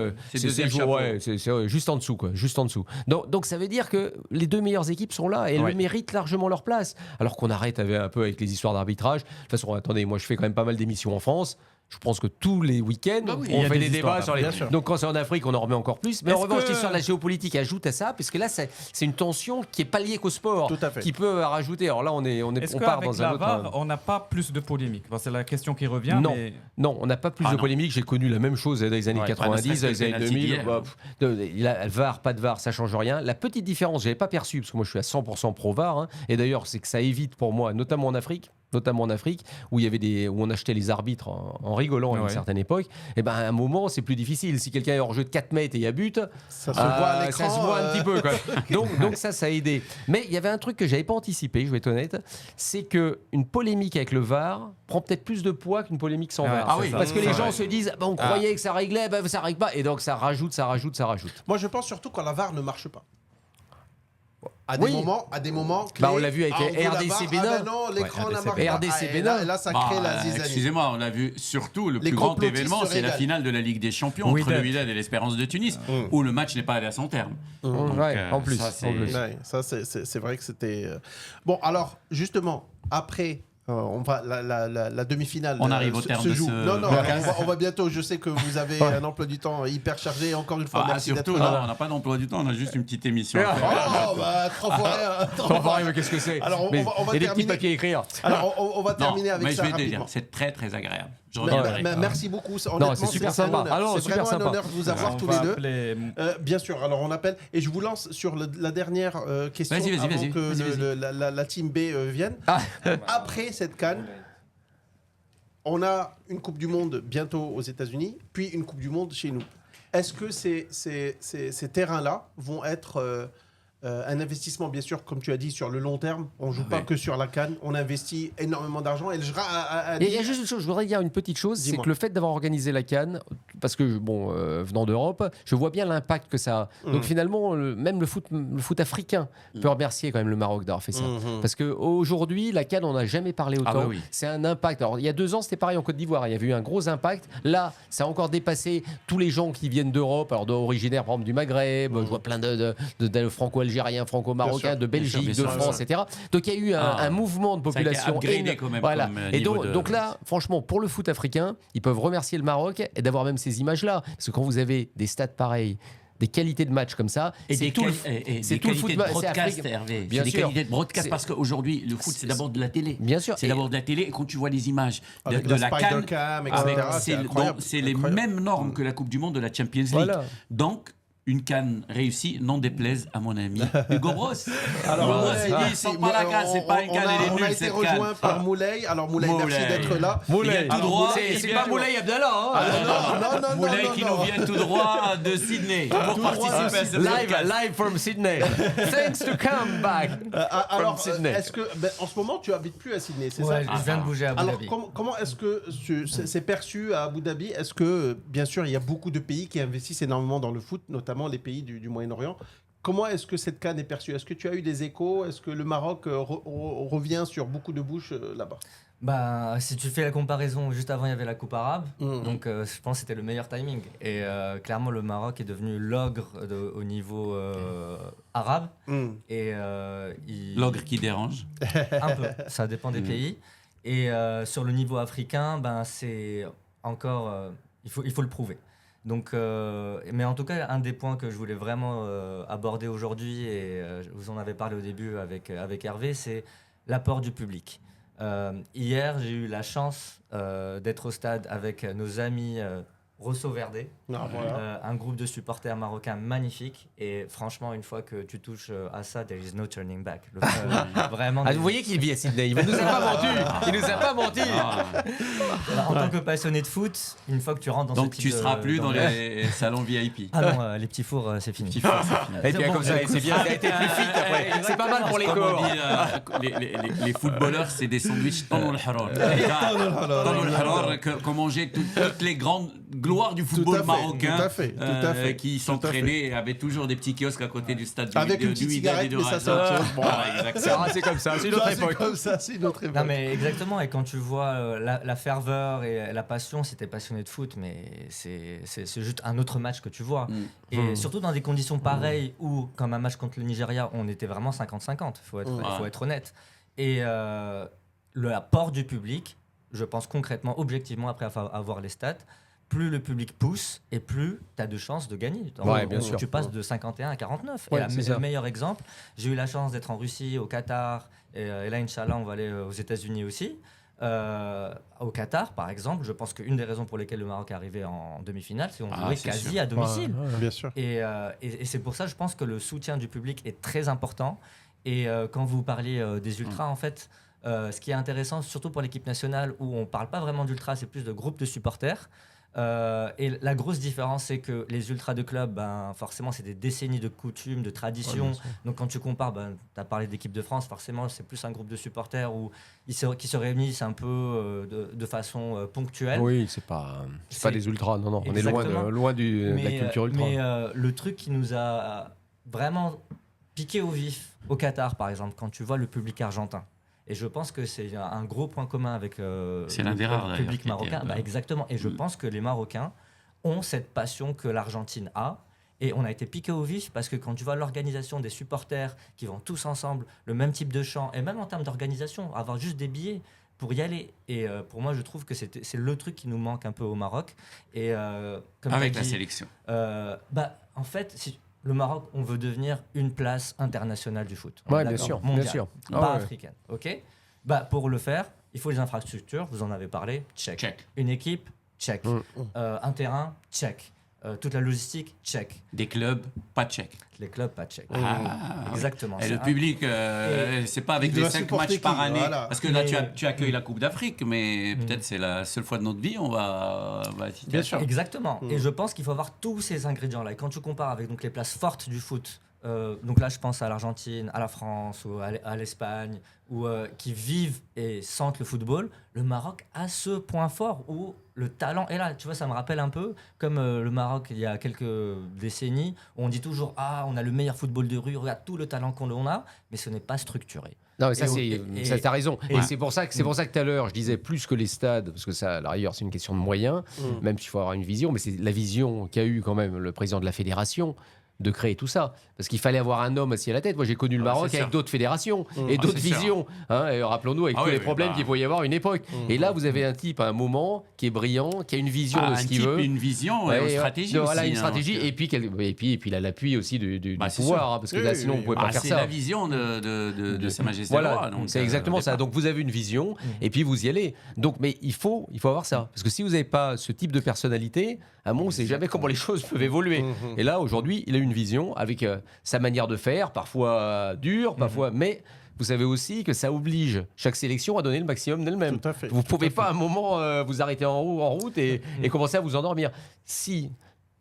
même, c'est c'est deuxième c'est- chapeau. ouais, c'est juste en dessous quoi, juste en dessous. Donc ça veut dire que les deux meilleures équipes sont là et elles Ouais. méritent largement leur place. Alors qu'on arrête un peu avec les histoires d'arbitrage. De toute façon, attendez, moi je fais quand même pas mal d'émissions en France. Je pense que tous les week-ends, Bah oui, il y on a fait des des débats histoires, sur les. bien sûr. Donc quand c'est en Afrique, on en remet encore plus. Mais en Est-ce revanche, que- l'histoire de la géopolitique ajoute à ça, puisque là, c'est une tension qui est pas liée qu'au sport, Tout à fait. qui peut rajouter. Alors là, on Est-ce part qu'avec dans un la autre. VAR, on n'a pas plus de polémique? Bon, c'est la question qui revient. Non. Mais... Non, on n'a pas plus Ah de non. polémique. J'ai connu la même chose dans les années Ouais, 90, dans pas les années penalty 2000. d'hier. Bah, VAR, pas de VAR, ça change rien. La petite différence, je n'avais pas perçu, parce que moi je suis à 100% pro VAR, hein, et d'ailleurs c'est que ça évite pour moi, notamment en Afrique, où il y avait où on achetait les arbitres en rigolant à une Ouais. certaine époque. Et ben à un moment c'est plus difficile. Si quelqu'un est hors jeu de 4 mètres et il y a but, Ça se voit à l'écran. ça se voit un petit peu. Quoi. donc ça a aidé. Mais il y avait un truc que j'avais pas anticipé, je vais être honnête, c'est que une polémique avec le VAR prend peut-être plus de poids qu'une polémique sans Ouais, VAR. ah oui, Parce que c'est les vrai. gens se disent, bah, on croyait que ça réglait, bah, ça règle pas, et donc ça rajoute. Moi, je pense surtout quand la VAR ne marche pas. À Oui. des moments clés, Bah, on l'a vu avec on veut la RDC VAR, Bénin. Ah ben non, l'écran Ouais, n'a RDC marché pas. RDC Ah, Bénin. et là, ça crée la zizanie. Excusez-moi, on l'a vu surtout, le Les plus grand complotistes événement, se c'est la régalent. finale de la Ligue des Champions entre Wydad. le Wydad et l'Espérance de Tunis, où le match n'est pas allé à son terme. Donc, Ouais, en plus. ça, c'est- en plus. Ouais, ça, c'est vrai que c'était. Bon, alors, justement, après la demi-finale On arrive au terme se de joue. ce Non, podcast. on va bientôt. Je sais que vous avez un emploi du temps hyper chargé. Encore une fois, merci d'être surtout, là. on n'a pas d'emploi du temps, on a juste une petite émission. à faire. Oh, bah, trop fois rien. Enfin, pareil, mais qu'est-ce que c'est? Alors, on Mais va il y a des petits terminer. papiers à écrire. Alors, on va Non, terminer avec mais ça je vais te dire, rapidement. c'est très très agréable. Je Mais- reviendrai. merci beaucoup. Honnêtement, c'est super un sympa. honneur. Ah non, C'est super vraiment un sympa. honneur de vous avoir On tous va les deux. appeler- Bien sûr, alors on appelle. Et je vous lance sur la dernière question Vas-y, avant vas-y, que vas-y. la team B vienne. Ah. Après cette CAN, on a une Coupe du Monde bientôt aux États-Unis, puis une Coupe du Monde chez nous. Est-ce que ces terrains-là vont être un investissement, bien sûr, comme tu as dit, sur le long terme? On ne joue pas Ouais. que sur la CAN, on investit énormément d'argent. Et Et il y a juste une chose, je voudrais dire une petite chose, c'est Dis-moi. que le fait d'avoir organisé la CAN, parce que bon, venant d'Europe, je vois bien l'impact que ça a. Donc finalement, même le foot africain peut remercier quand même le Maroc d'avoir fait ça. Parce qu'aujourd'hui, la CAN, on n'a jamais parlé autant. Ah bah oui. C'est un impact. Alors il y a 2 ans, c'était pareil en Côte d'Ivoire, il y avait eu un gros impact. Là, ça a encore dépassé tous les gens qui viennent d'Europe, alors originaires par exemple du Maghreb, je vois plein de franco-algériens, franco-marocains, Bien sûr, de Belgique, bien de sûr, France, etc. Donc il y a eu un mouvement de Ça a été population. upgradé quand même Voilà. comme, Et niveau donc, de- donc là, franchement, pour le foot africain, ils peuvent remercier le Maroc et d'avoir même ces images-là. Parce que quand vous avez des stats pareils, des qualités de match comme ça, Et c'est des, tout le, c'est c'est tout le qualités de football. C'est broadcast, Afrique. Hervé. Bien C'est des sûr. qualités de broadcast C'est- parce qu'aujourd'hui, le foot, c'est d'abord de la télé. Bien sûr. C'est Et- d'abord de la télé. Et quand tu vois les images Avec de la la Spider CAN, Cam, etc. avec- c'est c'est incroyable. c'est les Incroyable. mêmes normes que la Coupe du Monde de la Champions League. Voilà. Donc, une CAN réussie, n'en déplaise à mon ami Hugo Bros. Alors, Hugo Bros, Moulay, il dit, merci. sort pas la CAN, c'est pas une CAN, elle est On a nulle, été cette rejoint CAN. par Moulay. Alors, Moulay, merci Moulay. d'être là. Il vient tout droit. C'est pas Moulay Abdallah. Hein. Non, Moulay qui nous vient tout droit de Sydney pour participer à ce podcast. Live from Sydney. Thanks to come back. Alors, Sydney. est-ce que, en ce moment, tu habites plus à Sydney, c'est Ouais, ça? je viens de bouger à Abu Alors, Dhabi. comment est-ce que c'est perçu à Abu Dhabi? Est-ce que, bien sûr, il y a beaucoup de pays qui investissent énormément dans le foot, notamment les pays du Moyen-Orient? Comment est-ce que cette CAN est perçue? Est-ce que tu as eu des échos? Est-ce que le Maroc revient sur beaucoup de bouches là-bas? Bah, si tu fais la comparaison, juste avant il y avait la Coupe arabe, Mhm. donc je pense que c'était le meilleur timing. Et clairement, le Maroc est devenu l'ogre au niveau arabe. Et L'ogre qui dérange. un peu, ça dépend des pays. Et sur le niveau africain, ben, c'est encore. Il faut le prouver. Donc, mais en tout cas, un des points que je voulais vraiment aborder aujourd'hui, et vous en avez parlé au début avec Hervé, c'est l'apport du public. Hier, j'ai eu la chance d'être au stade avec nos amis Rosso Verde, un groupe de supporters marocains magnifique. Et franchement, une fois que tu touches à ça, there is no turning back. Vraiment. Ah, vous voyez qu'il vit à Sydney. Il nous a pas menti. Il nous a pas menti. En tant que passionné de foot, une fois que tu rentres dans Donc ce type tu seras plus dans d'ambiance- les salons VIP. Ah non, les petits fours, c'est fini. Petit fort, c'est fini. Et bien Bon, comme ça, écoute, c'est bien. Ça a été plus fit après. C'est pas mal pour les Comme on corps. dit, les footballeurs, c'est des sandwichs dans le harar. Dans le harar, qu'on mangeait toutes les grandes gloires du football marocain, tout à fait. qui s'entraînaient, avaient toujours des petits kiosques à côté du stade Avec une du petite Wydad et cigarette, du mais ça, c'est Raja. autre chose. Bon, Voilà, exactement. C'est comme ça. C'est une autre Ça, c'est époque. comme ça, c'est une autre époque. Non mais exactement, et quand tu vois la ferveur et la passion, si t'es passionné de foot, mais c'est juste un autre match que tu vois. Et surtout dans des conditions pareilles où, comme un match contre le Nigeria, on était vraiment 50-50, il faut être honnête. Et l'apport du public, je pense concrètement, objectivement, après avoir les stats, plus le public pousse et plus tu as de chances de gagner. Ouais, bien sûr. Tu passes de 51 à 49. Ouais, et c'est ça. le meilleur exemple, j'ai eu la chance d'être en Russie, au Qatar, et là, Inch'Allah, on va aller aux États-Unis aussi. Au Qatar, par exemple, je pense qu'une des raisons pour lesquelles le Maroc est arrivé en demi-finale, c'est qu'on jouait c'est quasi sûr. à domicile. Bien sûr. Et c'est pour ça, je pense que le soutien du public est très important. Et quand vous parliez des ultras, en fait, ce qui est intéressant, surtout pour l'équipe nationale, où on ne parle pas vraiment d'ultras, c'est plus de groupes de supporters. Et la grosse différence, c'est que les ultras de club, ben, forcément, c'est des décennies de coutumes, de traditions. Donc, quand tu compares, ben, tu as parlé d'équipe de France, forcément, c'est plus un groupe de supporters qui se réunissent un peu de façon ponctuelle. Oui, c'est pas des ultras. Non, non. On est Exactement. loin de la culture ultra. Mais le truc qui nous a vraiment piqué au vif au Qatar, par exemple, quand tu vois le public argentin. Et je pense que c'est un gros point commun avec C'est l'un des rares, le public d'ailleurs, qui marocain. était- Bah, exactement. Et je pense que les Marocains ont cette passion que l'Argentine a. Et on a été piqué au vif parce que quand tu vois l'organisation des supporters qui vont tous ensemble, le même type de chant, et même en termes d'organisation, avoir juste des billets, pour y aller. Et pour moi, je trouve que c'est le truc qui nous manque un peu au Maroc. Et comme Avec t'as la dit, sélection. en fait, le Maroc, on veut devenir une place internationale du foot. On est Ouais, bien d'accord, sûr, mondiale, bien sûr. pas Ah ouais. africaine. Ok. Pour le faire, il faut les infrastructures. Vous en avez parlé. Check. Check. Une équipe. Check. Un terrain. Check. Toute la logistique. Check. Des clubs, pas de check. Les clubs, pas check. Ah, Exactement. Et C'est le un- public, c'est pas avec il les doit 5 supporter matchs par qui, année. voilà. Parce que là, Mais- tu accueilles la Coupe d'Afrique, mais peut-être c'est la seule fois de notre vie, on va assister Bien à ça. sûr. Exactement. Et je pense qu'il faut avoir tous ces ingrédients-là. Et quand tu compares avec donc, les places fortes du foot, donc là je pense à l'Argentine, à la France ou à l'Espagne, ou qui vivent et sentent le football, le Maroc a ce point fort où le talent est là. Tu vois, ça me rappelle un peu comme le Maroc il y a quelques décennies, où on dit toujours « Ah, on a le meilleur football de rue, regarde tout le talent qu'on a », mais ce n'est pas structuré. Non, mais ça, Et- t'as raison. et- Et c'est pour ça que tout à l'heure, je disais plus que les stades, parce que ça, à la rigueur, c'est une question de moyens, même s'il faut avoir une vision, mais c'est la vision qu'a eu quand même le président de la fédération de créer tout ça. Parce qu'il fallait avoir un homme assis à la tête. Moi, j'ai connu le Ouais, Maroc c'est avec sûr. d'autres fédérations et d'autres c'est sûr. visions. Hein, et rappelons-nous, avec Ah tous oui, les oui, problèmes bah. qu'il pouvait y avoir à une époque. Et là, vous avez un type à un moment qui est brillant, qui a une vision de Un ce qu'il type, veut. une vision, Ouais, une ouais, stratégie voilà, aussi, une hein, stratégie. parce que- Et puis, il a l'appui aussi du Bah, c'est pouvoir. sûr. Hein, parce que Oui, là, oui, sinon, oui. vous pouvez Ah, pas faire c'est ça. la vision de Sa Majesté le Voilà, Roi, donc, c'est exactement au ça. départ. Donc vous avez une vision et puis vous y allez. Donc, mais il faut avoir ça. Parce que si vous n'avez pas ce type de personnalité, à un moment, on ne sait jamais comment les choses peuvent évoluer. Et là, aujourd'hui, il a une vision avec sa manière de faire, parfois dure, parfois. Mais vous savez aussi que ça oblige chaque sélection à donner le maximum d'elle-même. Tout à fait, Vous ne tout à pouvez fait. pas à un moment vous arrêter en route et commencer à vous endormir. Si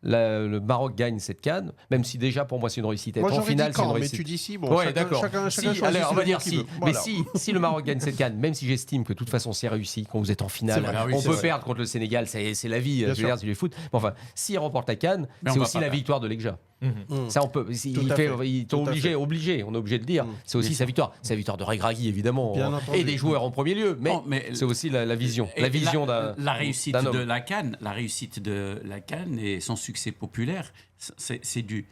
le Maroc gagne cette CAN, même si déjà pour moi c'est une réussite. Moi Être en j'aurais dit finale, c'est une quand, mais réussite. tu dis si. Bon, Ouais, chacun, d'accord. chacun Si, choisit allez, on le va mot dire qu'il si. veut. Mais Voilà. si le Maroc gagne cette canne, même si j'estime que de toute façon c'est réussi, quand vous êtes en finale, C'est vrai. Ah oui, on c'est peut vrai. perdre contre le Sénégal, c'est la vie, Bien je veux sûr. dire, c'est du foot. Mais enfin, s'il remporte la canne, Mais on c'est va aussi pas la perdre. victoire de l'Egja. Ça, on peut. Tout à fait. Ils sont Tout à fait. obligés, on est obligé de dire. C'est aussi sa victoire. C'est la victoire de Regragui, évidemment. Bien entendu. Et des joueurs en premier lieu. Mais, Bon, mais- c'est aussi la vision. Et La vision d'un. la réussite d'un homme. de la CAN, et son succès populaire, c'est dû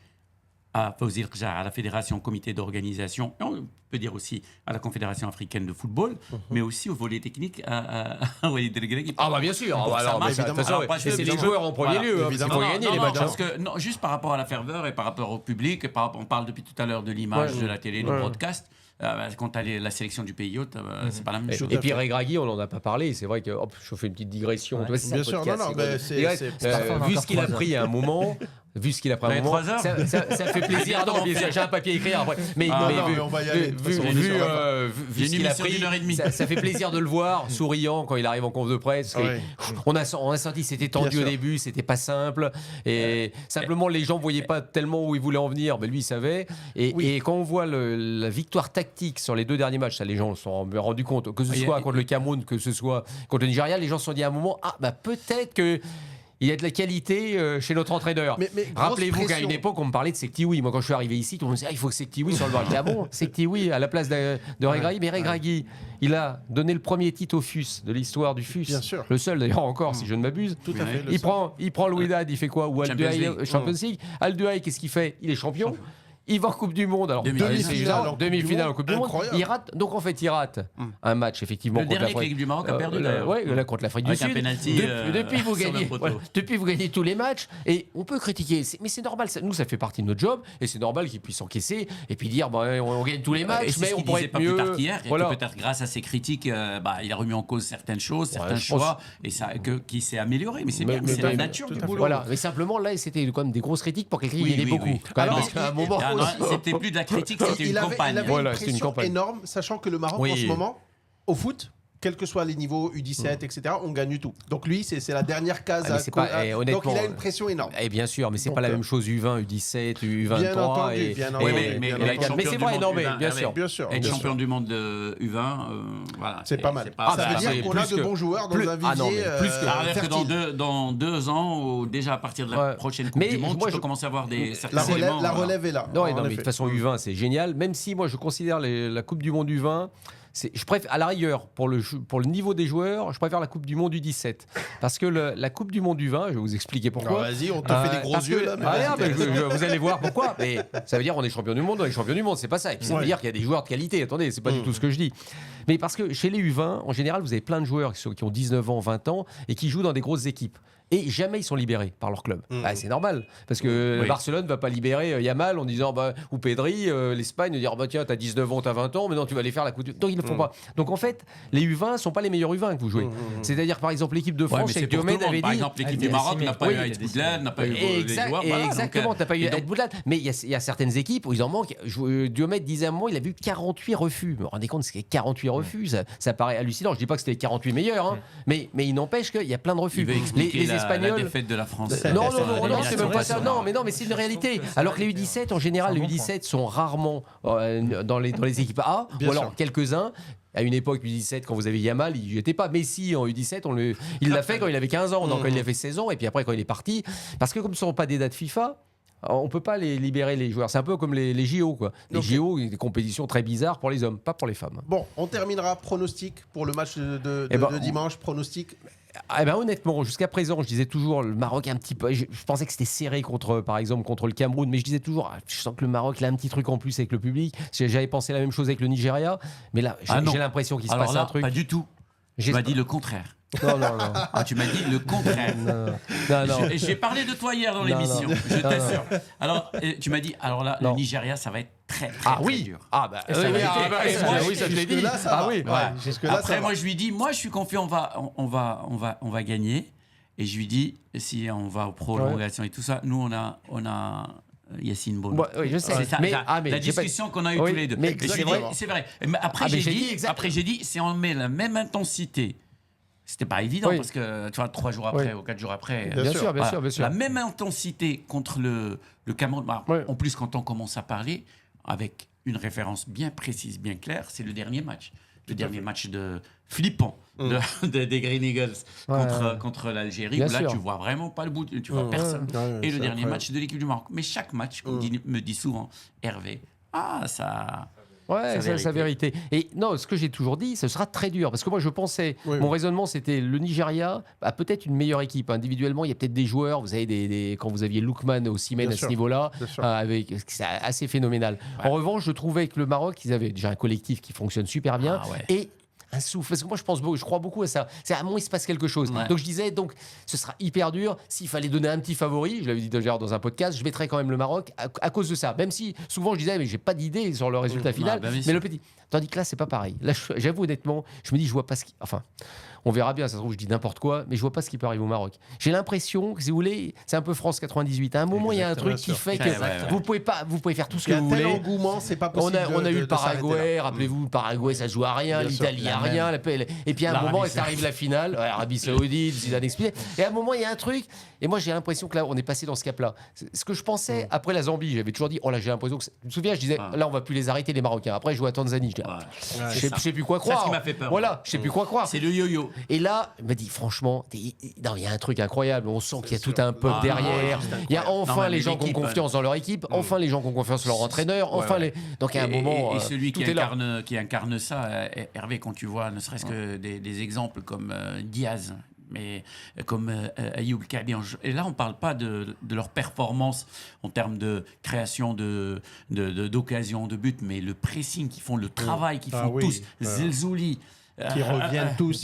à Fawzi Rja, à la fédération, au comité d'organisation, et on peut dire aussi à la Confédération africaine de football, mais aussi au volet technique à Walid Regragui. Ah bah bien sûr. Pour Ah, que ça alors, marche. mais de toute façon, Alors, parce et que c'est les je- joueurs en premier voilà, lieu. Parce qu'il évidemment. faut Non, gagner non, les non, matchs. parce que, non, juste par rapport à la ferveur et par rapport au public, on parle depuis tout à l'heure de l'image de la télé, du broadcast. Quand tu as la sélection du pays hôte, c'est pas la même chose. Et puis Regragui, on n'en a pas parlé. C'est vrai que hop, je fais une petite digression. Ouais. Tu vois, c'est ça, Bien le sûr, podcast, non, non, c'est mais quoi. c'est- Digresse. c'est- parfois, on a Vu encore ce qu'il a 3 heures. pris à un moment, vu ce qu'il a pris à un Vous moment, avez 3 heures ça fait plaisir. Non, mais j'ai un papier à écrire après. Mais, Ah, non, mais on va y aller, de toute façon, on est sur la fin. Il y a vu ce une qu'il a émission pris, d'une heure et demie. ça fait plaisir de le voir souriant quand il arrive en conf de presse. Ouais. On a senti que c'était tendu Bien au sûr. début, c'était pas simple. Et simplement, les gens voyaient pas tellement où il voulait en venir. Mais lui, il savait. Et quand on voit la victoire tactique sur les 2 derniers matchs, ça, les gens se sont rendus compte, que ce soit contre le Cameroun, que ce soit contre le Nigeria, les gens se sont dit à un moment, ah bah peut-être que il y a de la qualité chez notre entraîneur. Mais grosse Rappelez-vous qu'à pression. une époque, on me parlait de Sektiwi. Moi, quand je suis arrivé ici, tout le monde me disait, il faut que Sektiwi sur le banc. Je dis, ah bon, Sektiwi à la place de Regragui. Mais Regragui, il a donné le premier titre au FUS, de l'histoire du FUS. Bien sûr. Le seul d'ailleurs encore, si je ne m'abuse. Tout à fait. le Il seul. prend le Wydad, il fait quoi? Ou Champions Al-Duhaï, League. Champions League. Al-Duhaï, qu'est-ce qu'il fait? Il est champion. Il va en Coupe du Monde. Alors, Demi-finale en Coupe du demi-finale en Monde. Coupe du Monde. Incroyable. Il rate. Donc, en fait, il rate un match, effectivement, Le contre dernier que l'Afrique. l'équipe du Maroc a perdu, d'ailleurs. Ouais, là, contre l'Afrique du Avec un Sud. penalty, Depuis, vous sur le gagnez. poteau. Voilà. Depuis, vous gagnez tous les matchs. Et on peut critiquer. Mais c'est normal. Nous, ça fait partie de notre job. Et c'est normal qu'ils puissent encaisser. Et puis dire, bah, on gagne tous les Et matchs, c'est mais ce on qu'il pourrait disait être pas mieux. plus tard qu'hier, et Voilà. que peut-être grâce à ses critiques, il a remis en cause certaines choses, certains je pense- choix, et ça, qui s'est amélioré. Mais c'est bien, Mais c'est la tout nature à du fait. boulot. Voilà. Mais simplement, là, c'était quand même des grosses critiques pour quelqu'un qui gagnait beaucoup. Quand même, Alors, parce qu'à un moment. Ah non, c'était plus de la critique, c'était une il campagne. avait Voilà, une c'est une pression campagne. énorme, sachant que le Maroc, Oui. en ce moment, au foot, quels que soient les niveaux U17, etc., on gagne tout. Donc lui, c'est la dernière case. Ah, mais c'est pas- donc honnêtement, il a une pression énorme. Eh bien sûr, mais c'est Donc, pas la même chose U20, U17, U23. Bien entendu, et, bien et- entendu, et- bien et entendu. la CAN. Mais c'est vrai, non, mais bien sûr. Bien sûr. Être bien champion sûr. du monde de U20, voilà. C'est pas mal. Ah, Ça bah, veut c'est dire qu'on plus a de que- bons joueurs dans plus- un ah non, vivier mais plus que- Ça veut dire que fertile. dans 2 ans, ou déjà à partir de la Ouais. prochaine Coupe Mais du Monde, moi, tu peux je- commencer à avoir des La certains relève, éléments. la voilà. relève est là. Non, en non, mais de effet. toute façon, U20, c'est génial. Même si moi, je considère la Coupe du Monde U20, je préfère, à la rigueur, pour le niveau des joueurs, je préfère la Coupe du Monde du 17. Parce que la Coupe du Monde du 20, je vais vous expliquer pourquoi. Vas-y, on te fait des gros parce yeux que- là. mais Ah, vas-y. vous allez voir pourquoi. Mais ça veut dire on est champion du monde, c'est pas ça. Et puis ça veut dire qu'il y a des joueurs de qualité. Attendez, c'est pas du tout ce que je dis. Mais parce que chez les U20, en général, vous avez plein de joueurs qui ont 19 ans, 20 ans et qui jouent dans des grosses équipes. Et jamais ils sont libérés par leur club. C'est normal. Parce que Oui. Barcelone ne va pas libérer Yamal en disant, ou Pedri, l'Espagne, dire, tiens, t'as 19 ans, t'as 20 ans, mais non, tu vas aller faire la Coupe du... Donc ils ne le font pas. Donc en fait, les U20 ne sont pas les meilleurs U20 que vous jouez. C'est-à-dire, par exemple, l'équipe de Ouais, France, mais c'est avec pour tout le Diomède monde. avait Par dit... exemple, l'équipe Ah, du il y a Maroc des n'a pas oui, eu il y a Aït des Boudlad, n'a pas eu les Exact, joueurs. Voilà, exactement, donc, t'as pas eu et donc- Aït Boudlad. Mais il y a certaines équipes où il en manque. Diomède disait à un moment, il a vu 48 refus. Vous vous rendez compte, c'est 48 refus, ça paraît hallucinant. Je dis pas que c'était les 48 meilleurs, hein, mais il n'empêche qu'il y a plein de refus. Il veut expliquer Les la Espagnols... défaite de la France. Non, c'est même pas ça. Non, mais c'est une réalité. Alors que les U17, en général, les U17 sont rarement dans les équipes A, Bien ou alors sûr. quelques-uns. À une époque, U17, quand vous avez Yamal, il n'y était pas. Messi en U17, il l'a fait quand il avait 15 ans, donc quand il a fait 16 ans, et puis après quand il est parti. Parce que comme ce ne sont pas des dates FIFA, on ne peut pas les libérer, les joueurs. C'est un peu comme les JO, quoi. Les Ok. JO, des compétitions très bizarres pour les hommes, pas pour les femmes. Bon, on terminera pronostic pour le match de Eh ben, dimanche. Pronostic. Eh ben, honnêtement, jusqu'à présent, je disais toujours le Maroc un petit peu. Je pensais que c'était serré par exemple, contre le Cameroun, mais je disais toujours, je sens que le Maroc il a un petit truc en plus avec le public. J'avais pensé la même chose avec le Nigeria, mais là, non. j'ai l'impression qu'il se Alors passe là, un truc. pas du tout. Tu m'as dit le contraire. Non. Ah, tu m'as dit le contraire. Non. J'ai parlé de toi hier dans Non, l'émission, non. je Non, t'assure. Alors, tu m'as dit, alors là, Non. le Nigeria, ça va être très, très, Ah très oui. dur. Ah bah Et ça va être- oui, ça je l'ai dit. Jusque-là, ça Ah va. oui. Ouais, jusque-là, ça Après, va. moi, je lui dis, moi, je suis confiant, on va gagner. Et je lui dis, si on va aux prolongations et tout ça, nous, on a Yacine Bono. Moi, oui, je sais. C'est ça, Mais- la j'ai pas- discussion qu'on a eue Oui, tous les deux. mais Et je lui exactement. dis, c'est vrai. Mais après, Ah, mais j'ai j'ai dit dit, exact- si on met la même intensité, c'était pas évident Oui. parce que tu vois, 3 jours après Oui. ou 4 jours après, Bien Bien sûr. sûr, bien voilà, sûr. la même intensité contre le Cameroun. Bah, Oui. En plus, quand on commence à parler avec une référence bien précise, bien claire, c'est le dernier match. Le dernier match de flippant des Green Eagles contre l'Algérie, Bien où là, sûr. tu vois vraiment pas le bout, tu vois personne. Ouais, Et c'est le dernier incroyable. match de l'équipe du Maroc. Mais chaque match, comme me dit souvent Hervé, ça... Ouais, Sa sa vérité. Et non, ce que j'ai toujours dit, ce sera très dur. Parce que moi, je pensais, Oui, mon oui. raisonnement, c'était le Nigeria a peut-être une meilleure équipe. Individuellement, il y a peut-être des joueurs, vous avez quand vous aviez Lookman au Siemens Bien à ce sûr. niveau-là, Bien sûr. c'est assez phénoménal. En revanche, je trouvais que le Maroc, ils avaient déjà un collectif qui fonctionne super bien. Ah ouais. Et un souffle. Parce que moi, je crois beaucoup à ça. C'est à un moment, il se passe quelque chose. Ouais. Donc, je disais, ce sera hyper dur. S'il fallait donner un petit favori, je l'avais dit déjà dans un podcast, je mettrais quand même le Maroc à cause de ça. Même si souvent, je disais, mais j'ai pas d'idée sur le résultat final. bah, bien mais sûr. le petit. Tandis que là, c'est pas pareil. Là, j'avoue honnêtement, je me dis, je vois pas ce qui. Enfin, on verra bien, ça se trouve, je dis n'importe quoi, mais je vois pas ce qui peut arriver au Maroc. J'ai l'impression que, si vous voulez, c'est un peu France 98. À un moment, il y a un Exactement, truc qui bien fait sûr. que Ouais, ouais. vous pouvez faire tout ce Il y que a vous tel voulez. engouement, c'est pas On possible. a eu le de s'arrêter Paraguay, là. rappelez-vous, le Paraguay, ça joue à rien, Bien sûr. l'Italie à rien. Et puis à un L'Arabie moment, Saoudite. arrive la finale, ouais, Arabie Saoudite, Zidane expliqué. Et à un moment, il y a un truc, et moi j'ai l'impression que là, on est passé dans ce cap-là. Ce que je pensais après la Zambie, j'avais toujours dit, oh là, j'ai l'impression que. Je me souviens, je disais, là, on va plus les arrêter, les Marocains. Après, je joue à Tanzanie, je dis, Ouais. je sais plus quoi Ça, croire. ce qui m'a fait peur. Voilà, je sais plus quoi croire. C'est le yo-yo. Et là, il m'a dit, franchement, non, il y a un truc incroyable. On sent qu'il y a tout un peuple Ah, derrière. juste Il y a Non, enfin mais les gens qui ont l'équipe, confiance dans leur équipe, enfin les gens qui ont confiance en leur entraîneur, enfin ouais. Donc à un moment, Et celui tout qui est là. incarne ça, Hervé, quand tu vois ne serait-ce que des exemples comme Diaz, mais comme Ayoub Kabi. Et là, on ne parle pas de leur performance en termes de création d'occasions, de buts, mais le pressing qu'ils font, le travail qu'ils Ah font oui. tous. Zelzouli. Ils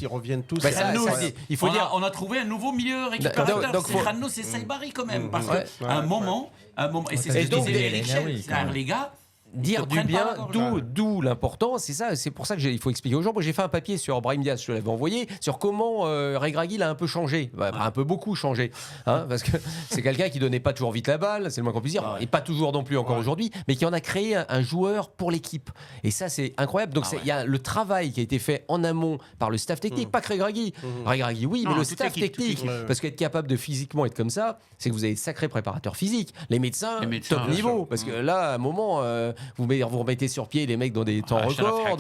reviennent tous. Bah, ça, Khanou, il faut dire. on a trouvé un nouveau milieu récupérateur. donc, C'est faut- Khanou, c'est Saïbari quand même. Parce Ouais. qu'à un moment, et c'est ce Et que donc, disait Eric les- Schell, oui, quand c'est-à-dire, même. les gars, Dire te du prennent bien, pas la gorge. d'où l'important, c'est ça, c'est pour ça que il faut expliquer aux gens. Moi, j'ai fait un papier sur Brahim Diaz, je te l'avais envoyé, sur comment Regragui l'a un peu changé, un peu beaucoup changé, hein, parce que c'est quelqu'un qui donnait pas toujours vite la balle, c'est le moins qu'on puisse dire, et pas toujours non plus encore aujourd'hui, mais qui en a créé un joueur pour l'équipe. Et ça, c'est incroyable. Donc, il y a le travail qui a été fait en amont par le staff technique, pas que Regragui. Regragui, oui, Non, mais le toute staff l'équipe, toute technique, l'équipe. parce qu'être capable de physiquement être comme ça, c'est que vous avez de sacrés préparateurs physiques. Les médecins Les médecins, top bien niveau, sûr. parce que là, à un moment, vous remettez sur pied les mecs dans des temps records.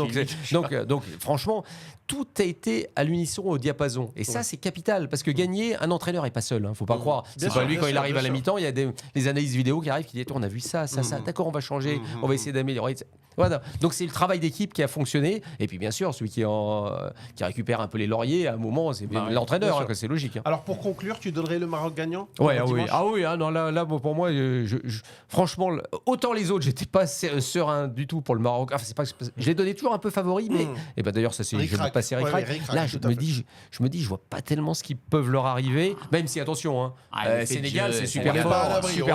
Donc, franchement, tout a été à l'unisson, au diapason. Et ça, c'est capital. Parce que gagner, un entraîneur n'est pas seul. Faut pas croire. C'est pas lui, quand il arrive à la mi-temps, il y a les analyses vidéo qui arrivent qui disent on a vu ça. D'accord, on va changer. On va essayer d'améliorer. Voilà. Donc, c'est le travail d'équipe qui a fonctionné. Et puis, bien sûr, celui qui récupère un peu les lauriers, à un moment, c'est l'entraîneur. C'est logique. Alors, pour conclure, tu donnerais le Maroc gagnant non, là, bon, pour moi, franchement, autant les autres, j'étais pas serein du tout pour le Maroc. Enfin, je l'ai donné toujours un peu favori, mais et ben d'ailleurs, ça c'est passé ric-rac. Là, je me dis, je vois pas tellement ce qui peuvent leur arriver. Même si, attention, Sénégal, c'est super fort. Attention,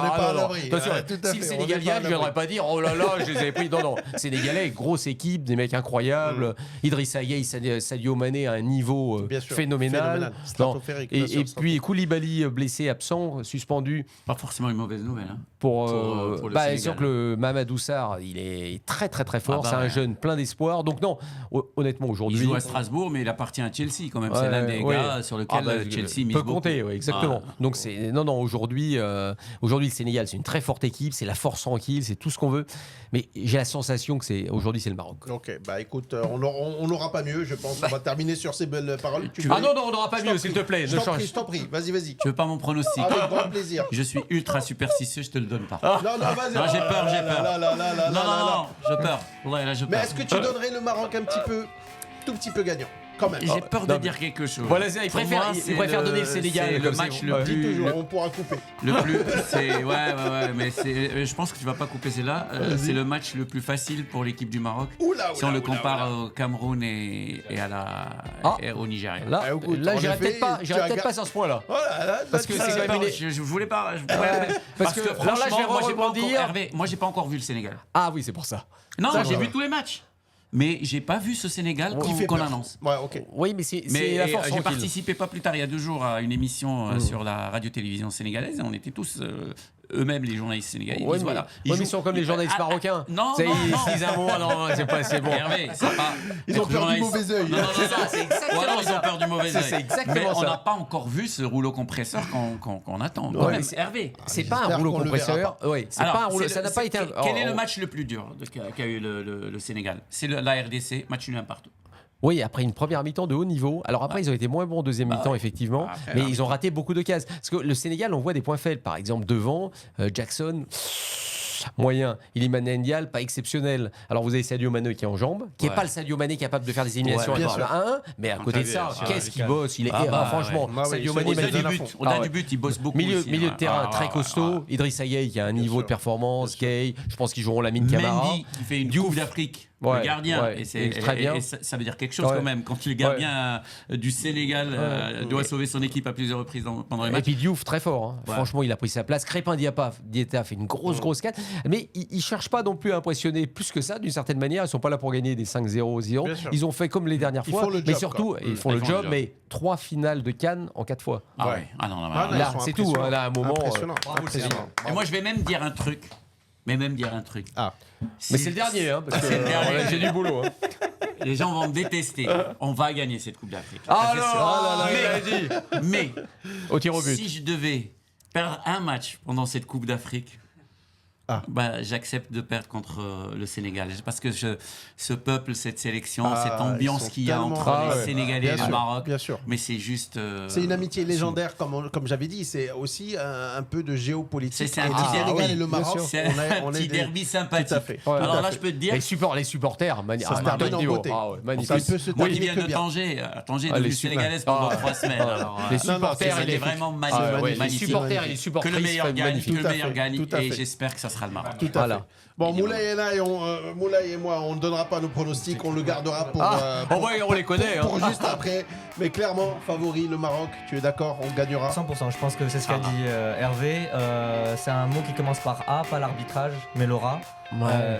si le Sénégal gagne, je viendrai pas dire oh là là, je les avais pris. Non, Sénégalais, grosse équipe, des mecs incroyables. Idrissa Gueye, Sadio Mané à un niveau phénoménal. Et puis Koulibaly blessé, absent, suspendu. Pas forcément une mauvaise nouvelle. Pour le Sénégal. C'est sûr que le Mamadou Sarr, il est très très très fort. C'est un jeune plein d'espoir. Donc non, honnêtement aujourd'hui. Il joue à Strasbourg, mais il appartient à Chelsea quand même. C'est l'un des gars sur lequel Chelsea mise peut beaucoup. compter, exactement. Donc c'est aujourd'hui le Sénégal, c'est une très forte équipe, c'est la force tranquille, c'est tout ce qu'on veut. Mais j'ai la sensation que aujourd'hui c'est le Maroc. Ok, écoute, on n'aura pas mieux, je pense. On va terminer sur ces belles paroles. Non, on n'aura pas mieux, s'il te plaît. Je t'en prie, vas-y. Tu veux pas mon pronostic? Avec grand plaisir. Je suis ultra superstitieux, je te le donne pas. Non, vas-y. Non, j'ai peur. Non, j'ai peur. Mais est-ce que tu donnerais le Maroc tout petit peu gagnant quand même? J'ai peur de dire quelque chose. Voilà, il préfère donner le Sénégal. C'est le match le plus. On pourra couper. Le plus, c'est mais je pense que tu vas pas couper celle-là. C'est le match le plus facile pour l'équipe du Maroc. Si on le compare au Cameroun et au Nigeria. Là, j'irai peut-être pas sur ce point-là. Parce que c'est quand même. Je voulais pas. Parce que franchement, moi j'ai pas encore vu le Sénégal. Ah oui, c'est pour ça. Non, j'ai vu tous les matchs. Mais j'ai pas vu ce Sénégal qu'on annonce. Ouais, ok. Oui, mais c'est la force. J'ai participé pas plus tard, il y a 2 jours, à une émission sur la radio-télévision sénégalaise. Et on était tous eux-mêmes les journalistes sénégalais. Ils disent, voilà. Ils sont comme les journalistes marocains. Non. Ils disent un mot. Non, c'est pas assez bon. Hervé, c'est pas. Ils ont peur du mauvais œil. Non, c'est exactement ça. Ils ont peur du mauvais œil. C'est exactement ça. Mais on n'a pas encore vu ce rouleau compresseur qu'on attend. Hervé. C'est pas un rouleau compresseur. Oui, c'est pas un rouleau. Ça n'a pas été. Quel est le match le plus dur qu'a eu le Sénégal? C'est la RDC, match nul 1 partout. Oui, après une première mi-temps de haut niveau. Alors après, ils ont été moins bons en deuxième mi-temps, effectivement. Mais ils ont raté beaucoup de cases. Parce que le Sénégal, on voit des points faibles. Par exemple, devant, Jackson... moyen. Iliman Ndiaye, pas exceptionnel. Alors vous avez Sadio Mané qui est en jambes, qui n'est pas le Sadio Mané capable de faire des éliminations à 1, mais à côté de ça, qu'est-ce qu'il bosse? Il est franchement, Sadio Mané, au-delà du but, il bosse beaucoup. Milieu de terrain très costaud. Idrissa Gueye qui a un niveau de performance. Gueye, je pense qu'ils joueront Lamine Camara. Mendy qui fait une Coupe d'Afrique. Le gardien, et ça veut dire quelque chose quand même quand le gardien du Sénégal doit sauver son équipe à plusieurs reprises pendant les matchs. Et puis Diouf très fort, franchement il a pris sa place. Crépin Diatta fait une grosse canne, mais ils cherchent pas non plus à impressionner plus que ça d'une certaine manière. Ils sont pas là pour gagner des 5-0. Ils ont fait comme les dernières fois, mais surtout ils font le job. Mais 3 finales de Cannes en 4 fois. Là c'est tout, là à un moment impressionnant. Et moi je vais même dire un truc. Mais c'est le dernier, parce que j'ai du boulot. Les gens vont me détester. On va gagner cette Coupe d'Afrique. Mais au tir au but. Si je devais perdre un match pendant cette Coupe d'Afrique, j'accepte de perdre contre le Sénégal. Parce que ce peuple, cette sélection, cette ambiance qu'il y a entre les Sénégalais et le Maroc, mais c'est juste... c'est une amitié légendaire, comme j'avais dit. C'est aussi un peu de géopolitique. C'est un petit Sénégal et le Maroc. C'est un petit derby sympathique. Tout à fait. Alors là, je peux te dire... Les supporters, magnifique. Moi qui viens de Tanger, de sénégalaise pendant 3 semaines. Les supporters, c'était vraiment magnifique. Les supporters et les supportrices, que le meilleur gagne. Et j'espère que ça sera le Maroc. Tout à fait. Bon, Moulay et moi, on ne donnera pas nos pronostics, on le gardera pour... on les connaît. Pour juste après. Mais clairement, favori, le Maroc, tu es d'accord, on gagnera 100%, je pense que c'est ce qu'a dit Hervé. C'est un mot qui commence par A, pas l'arbitrage, mais l'aura.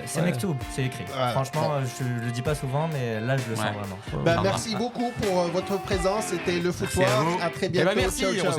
C'est Mektoub, c'est écrit. Franchement, je le dis pas souvent, mais là, je le sens vraiment. Merci beaucoup pour votre présence. C'était le Footoir. À très bientôt. Merci. Ciao.